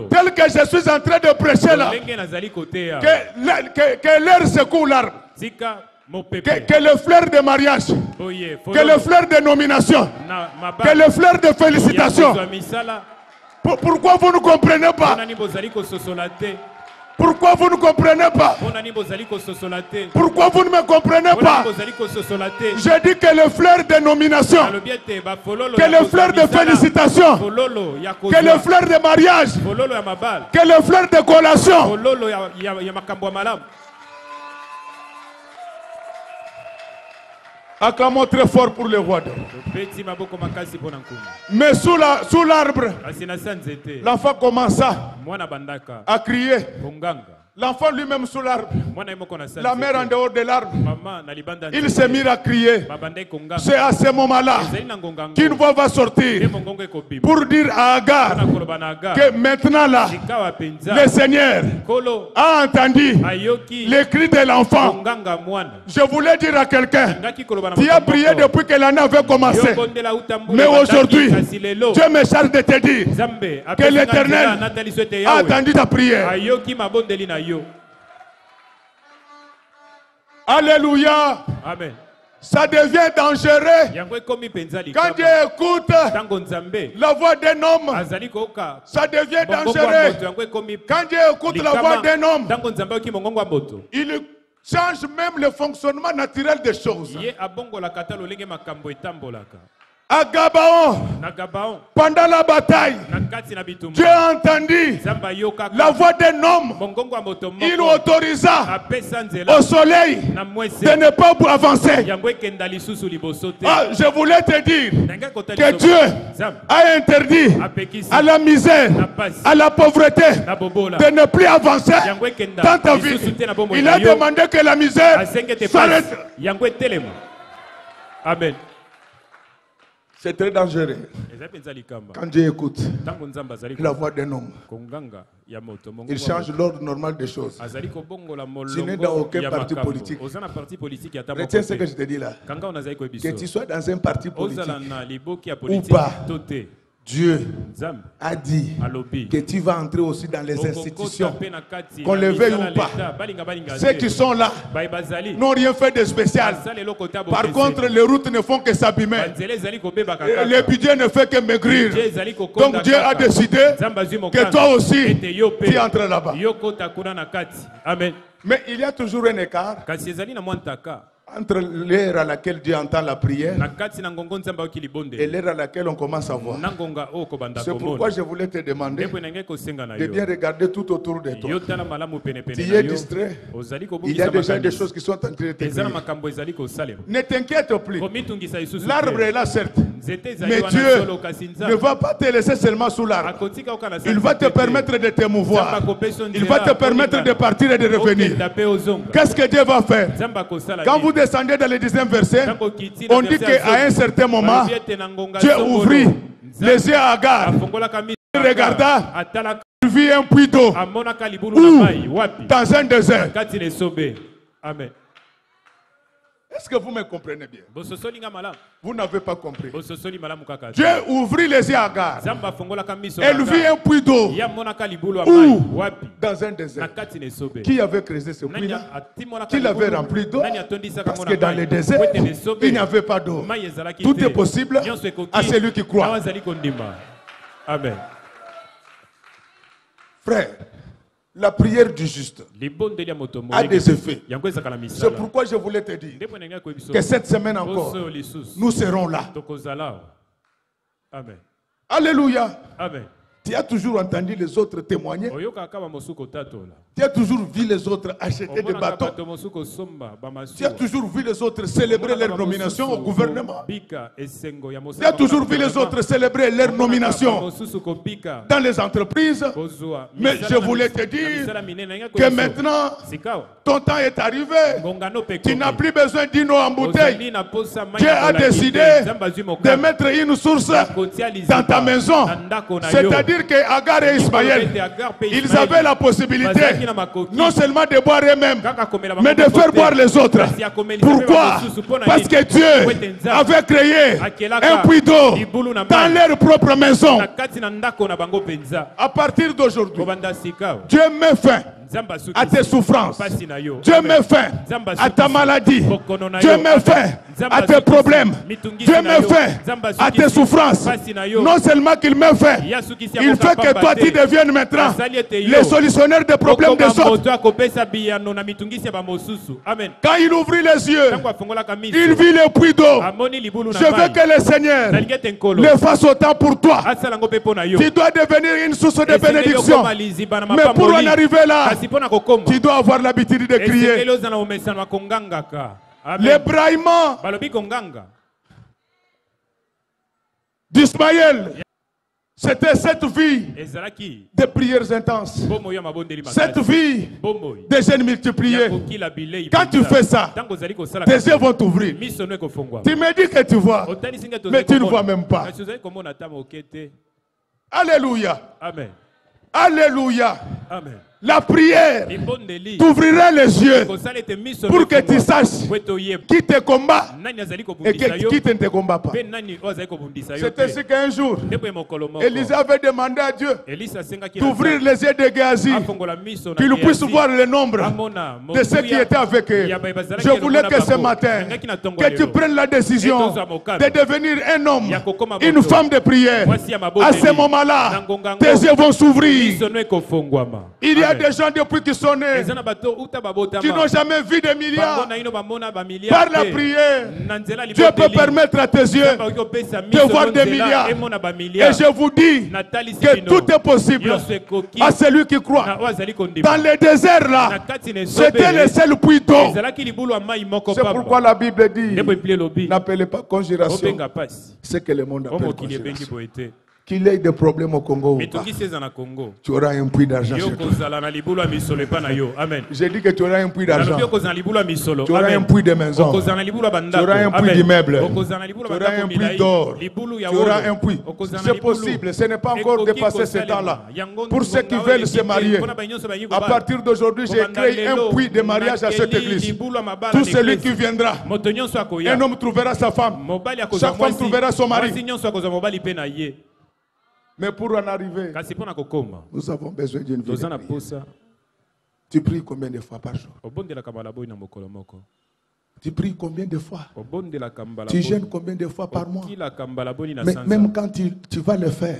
Tel que je suis en train de prêcher là. Que l'air secoue l'arbre. Que les fleurs de mariage, que les fleurs de nomination, que les fleurs de félicitations. Pourquoi vous ne comprenez pas? Pourquoi vous ne comprenez pas? Pourquoi vous ne me comprenez pas? Je dis que les fleurs de nomination, que les fleurs de félicitations, que les fleurs de mariage, que les fleurs de collation. Acclamons très fort pour le roi. Mais sous l'arbre, l'enfant commença à crier. L'enfant lui-même sous l'arbre, la mère en dehors de l'arbre, il s'est mis à crier. C'est à ce moment-là qu'une voix va sortir pour dire à Agar que maintenant là, le Seigneur a entendu les cris de l'enfant. Je voulais dire à quelqu'un, tu as prié depuis que l'année avait commencé, mais aujourd'hui, Dieu me charge de te dire que l'Éternel a entendu ta prière. Alléluia. Amen. Ça devient dangereux quand Dieu écoute la voix d'un homme. Ça devient dangereux quand Dieu écoute la voix d'un homme. Il change même le fonctionnement naturel des choses. À Gabaon, pendant la bataille, Dieu a entendu la voix d'un homme. Il autorisa au soleil de ne pas avancer. Je voulais te dire que Dieu a interdit à la misère, à la pauvreté de ne plus avancer dans ta vie. Il a demandé que la misère s'arrête. Amen. C'est très dangereux quand Dieu écoute la voix d'un homme. Il change l'ordre normal des choses. Tu n'es dans aucun parti politique. Retiens ce que je te dis là. Que tu sois dans un parti politique ou pas, Dieu a dit que tu vas entrer aussi dans les institutions, qu'on les veuille ou pas. Ceux qui sont là n'ont rien fait de spécial. Par contre, les routes ne font que s'abîmer. Le budget ne fait que maigrir. Donc Dieu a décidé que toi aussi, tu entres là-bas. Mais il y a toujours un écart entre l'heure à laquelle Dieu entend la prière et l'heure à laquelle on commence à voir. C'est pourquoi je voulais te demander de bien regarder tout autour de toi. Tu es distrait. Il y a déjà des choses qui sont en train de te briller. Ne t'inquiète plus. L'arbre est là, certes. Mais Dieu ne va pas te laisser seulement sous l'arbre. Il va te permettre de t'émouvoir. Il va te permettre de partir et de revenir. Qu'est-ce que Dieu va faire? Quand vous descendez dans le 10e verset, on dit qu'à un certain moment, Dieu ouvrit les yeux à Agar. Il regarda, il vit un puits d'eau dans un désert. Amen. Est-ce que vous me comprenez bien? Vous n'avez pas compris. Dieu ouvrit les yeux à Agar. Elle vit un puits d'eau dans un désert. Qui avait creusé ce puits-là? Qui l'avait rempli d'eau? Parce que dans le désert, il n'y avait pas d'eau. Tout est possible à celui qui croit. Amen. Frère, la prière du juste a des effets. C'est pourquoi je voulais te dire que cette semaine encore, nous serons là. Amen. Alléluia. Amen. Tu as toujours entendu les autres témoigner. Tu as toujours vu les autres acheter des bateaux. Tu as toujours vu les autres célébrer leur nomination au gouvernement. Tu as toujours vu les autres célébrer leur nomination dans les entreprises. Mais je voulais te dire que maintenant, ton temps est arrivé. Tu n'as plus besoin d'une eau en bouteille. Dieu a décidé de mettre une source dans ta maison. C'est-à-dire que Agar et Ismaël, ils avaient la possibilité non seulement de boire eux-mêmes, mais de faire boire les autres. Pourquoi? Parce que Dieu avait créé un puits d'eau dans leur propre maison. À partir d'aujourd'hui, Dieu met fin à tes souffrances. Dieu met fin à ta maladie. Dieu met fin à tes problèmes. Dieu met fin à tes souffrances. Non seulement qu'il met fin, il fait que toi tu deviennes maintenant le solutionnaire des problèmes des autres. Quand il ouvrit les yeux, il vit le puits d'eau. Je veux que le Seigneur le fasse autant pour toi. Tu dois devenir une source de bénédiction. Mais pour en arriver là, tu dois avoir l'habitude de crier. Les braillements d'Ismaël, c'était cette vie de prières intenses, cette vie de jeûnes multipliés. Quand tu fais ça, tes yeux vont t'ouvrir. Tu me dis que tu vois, mais tu ne vois même pas. Alléluia. Amen. Alléluia. Amen. La prière t'ouvrira les yeux pour que tu saches qui te combat et qui ne te combat pas. C'est ainsi qu'un jour, Élisée avait demandé à Dieu d'ouvrir les yeux de Géasi, qu'il puisse voir le nombre de ceux qui étaient avec eux. Je voulais que ce matin, que tu prennes la décision de devenir un homme, une femme de prière. À ce moment-là, tes yeux vont s'ouvrir. Il y a des gens depuis qu'ils sont nés qui n'ont jamais vu des milliards. Par la prière, Dieu peut permettre à tes yeux de voir des milliards. Et je vous dis que tout est possible à celui qui croit. Dans le désert là, c'était le seul puits d'eau. C'est pourquoi la Bible dit: n'appelez pas conjuration ce que le monde appelle conjuration. Qu'il ait des problèmes au Congo ou pas, tu auras un puits d'argent chez toi. J'ai dit que tu auras un puits d'argent. Tu auras un puits de maison. Tu auras un puits d'immeuble. Tu auras un puits d'or. Tu auras un puits. C'est possible. Ce n'est pas encore dépassé ce temps-là. Pour ceux qui veulent se marier, à partir d'aujourd'hui, j'ai créé un puits de mariage à cette église. Tout celui qui viendra, un homme trouvera sa femme. Chaque femme trouvera son mari. Mais pour en arriver, nous avons besoin d'une vie de prière. Tu pries combien de fois par jour? Tu pries combien de fois? Tu jeûnes combien de fois par mois? Mais même quand tu vas le faire,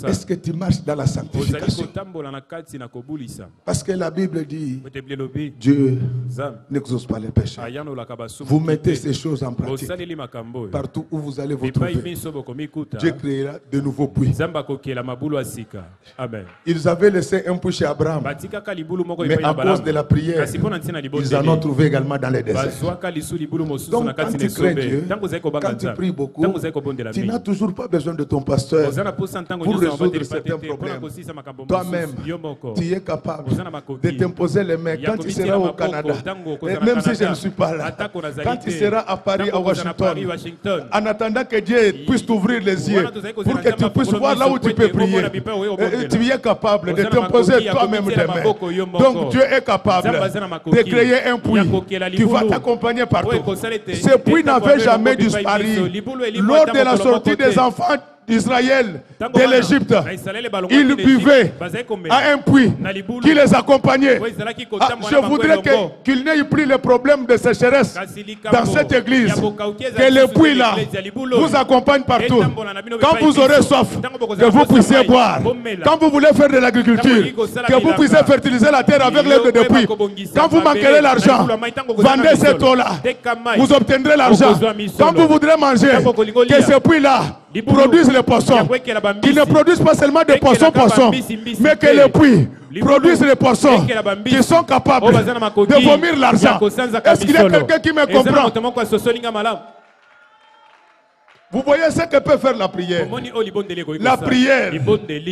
est-ce que tu marches dans la sanctification? Parce que la Bible dit, Dieu n'exauce pas les péchés. Vous mettez ces choses en pratique. Partout où vous allez vous trouver, Dieu créera de nouveaux puits. Ils avaient laissé un puits chez Abraham, mais à cause de la prière, ils en ont trouvé également dans les déserts. Donc quand tu crains Dieu, quand tu pries beaucoup, tu n'as toujours pas besoin de ton pasteur pour résoudre certains problèmes. Toi-même, tu es capable de t'imposer les mains quand tu seras au Canada. Et même si je ne suis pas là, quand tu seras à Paris, à Washington, en attendant que Dieu puisse t'ouvrir les yeux pour que tu puisses voir là où tu peux prier, tu es capable de t'imposer toi-même les mains. Donc Dieu est capable de créer un puits qui va t'accompagner partout. Ce puits n'avait jamais disparu. Lors de la sortie des enfants d'Israël de l'Égypte, ils buvaient à un puits qui les accompagnait. Je voudrais qu'il n'ait plus le problème de sécheresse dans cette église, que le puits là vous accompagne partout. Quand vous aurez soif, que vous puissiez boire. Quand vous voulez faire de l'agriculture, que vous puissiez fertiliser la terre avec l'aide de puits. Quand vous manquerez l'argent, vendez cette eau là, vous obtiendrez l'argent. Quand vous voudrez manger, que ce puits là produisent les poissons, qui ne produisent pas seulement des poissons, mais que les puits produisent les poissons qui sont capables de vomir l'argent. Est-ce qu'il y a quelqu'un qui me comprend? Vous voyez ce que peut faire la prière. La prière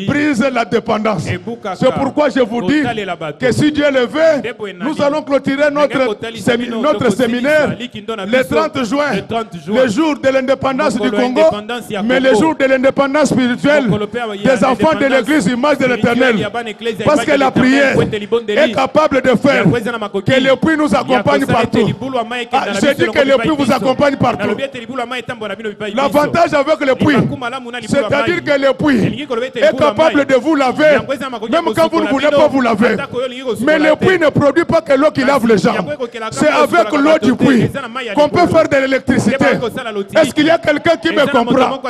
brise la dépendance. C'est pourquoi je vous dis que si Dieu le veut, nous allons clôturer notre séminaire le 30 juin, le jour de l'indépendance du Congo, mais le jour de l'indépendance spirituelle des enfants de l'église image de l'Éternel. Parce que la prière est capable de faire que le puits nous accompagne partout. Je dis que le puits vous accompagne partout. L'avantage avec le puits, c'est-à-dire que le puits est capable de vous laver, même quand vous ne voulez pas vous laver. Mais le puits ne produit pas que l'eau qui lave les gens. C'est avec l'eau du puits qu'on peut faire de l'électricité. Est-ce qu'il y a quelqu'un qui me comprend?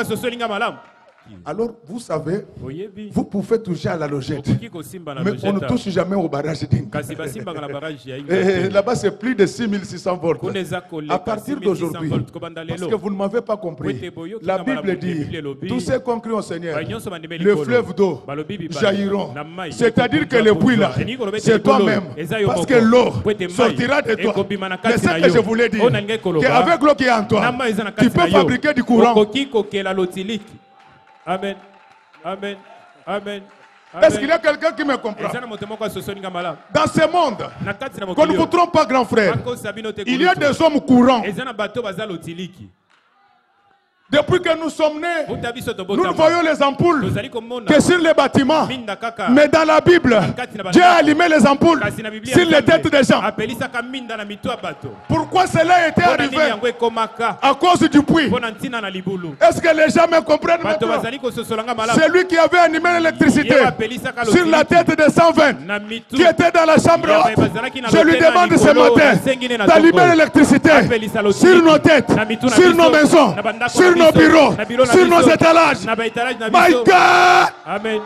Alors, vous savez, vous pouvez toucher à la logette, mais on ne touche jamais au barrage d'Inga. Là-bas, c'est plus de 6600 volts. À partir d'aujourd'hui, parce que vous ne m'avez pas compris, la Bible dit, tous ceux qui ont cru au Seigneur, le fleuve d'eau jailliront. C'est-à-dire que le puits là, c'est toi-même. Parce que l'eau sortira de toi. Mais ce que je voulais dire, qu'avec l'eau qui est en toi, tu peux fabriquer du courant. Amen. Amen. Amen. Est-ce qu'il y a quelqu'un qui me comprend? Dans ce monde, qu'on ne vous trompe pas, grand frère, il y a des hommes courants. Depuis que nous sommes nés, nous ne voyons les ampoules que sur les bâtiments. Mais dans la Bible, Dieu a allumé les ampoules sur les têtes des gens. Pourquoi cela était arrivé? À cause du puits. Est-ce que les gens me comprennent maintenant? C'est lui qui avait animé l'électricité sur la tête de 120 qui était dans la chambre haute. Je lui demande ce matin d'allumer l'électricité sur nos têtes, sur nos maisons, sur nos bureaux, sur nos étalages. My God! Amen.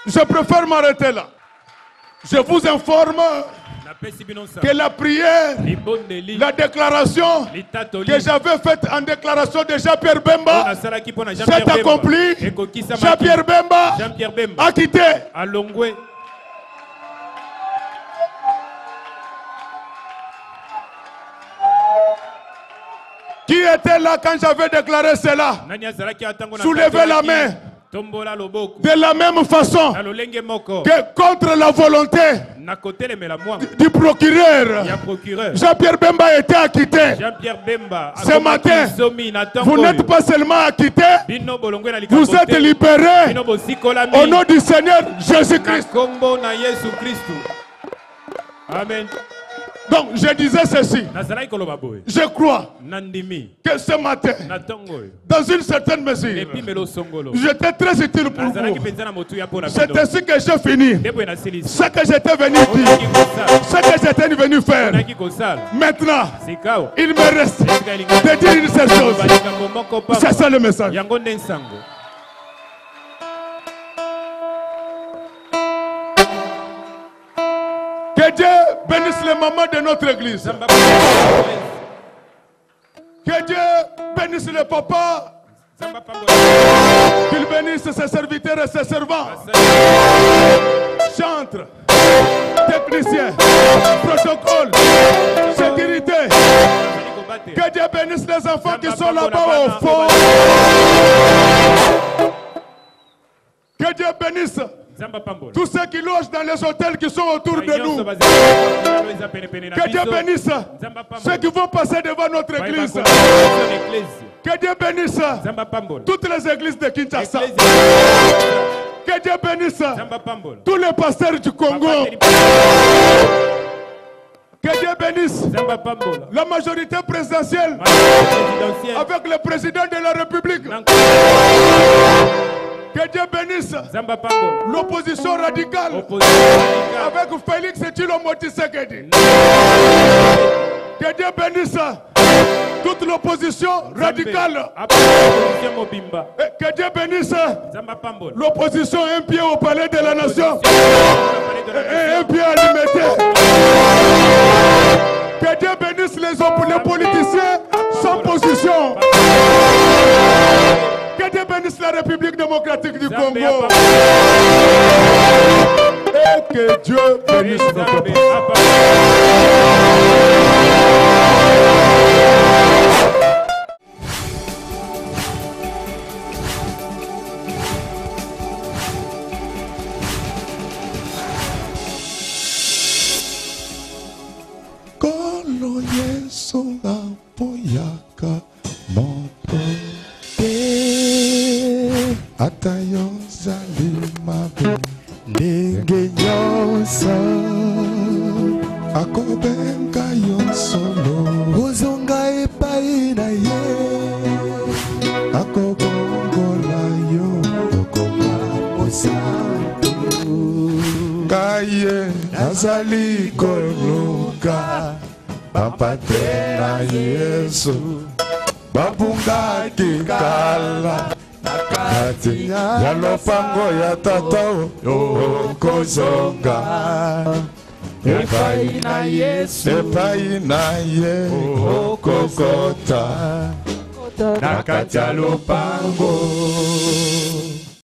Je préfère m'arrêter là. Je vous informe que la prière, la déclaration que j'avais faite en déclaration de Jean-Pierre Bemba s'est accomplie. Jean-Pierre Bemba a quitté. Qui était là quand j'avais déclaré cela? Soulevez la main. De la même façon que contre la volonté du procureur, Jean-Pierre Bemba a été acquitté. Ce matin, vous n'êtes pas seulement acquitté, vous êtes libéré au nom du Seigneur Jésus-Christ. Amen. Donc je disais ceci. Je crois que ce matin, dans une certaine mesure, j'étais très utile pour vous. C'est ainsi que j'ai fini. Ce que j'étais venu dire, ce que j'étais venu faire. Maintenant, il me reste de dire une seule chose. C'est ça le message. Que Dieu bénisse les mamans de notre église. Que Dieu bénisse les papas. Qu'il bénisse ses serviteurs et ses servants. Chantres, techniciens, protocole, sécurité. Que Dieu bénisse les enfants qui sont là-bas au fond. Que Dieu bénisse tous ceux qui logent dans les hôtels qui sont autour de nous. Que Dieu bénisse ceux qui vont passer devant notre église. Que Dieu bénisse toutes les églises de Kinshasa. Que Dieu bénisse tous les pasteurs du Congo. Que Dieu bénisse la majorité présidentielle avec le président de la République. Que Dieu bénisse l'opposition radicale avec Félix Tshilombo Tshisekedi. Que Dieu bénisse toute l'opposition radicale. Que Dieu bénisse l'opposition un pied au palais de la nation et un pied à l'immédiat. Que Dieu bénisse les politiciens sans position. Que Dieu bénisse la République démocratique du Congo. Et que Dieu bénisse notre pays. Kolo Yesu apoyaka moto. Atayo zalimabe ndenge nyonso akobenga yo solo ozonga epai na ye akokongola yo okoma mosantu kaye nazali koluka bapate na Yesu babungaki kala Kati ya lopango ya tata okozonga epai na Yesu epai na ye okokota na kati ya lopango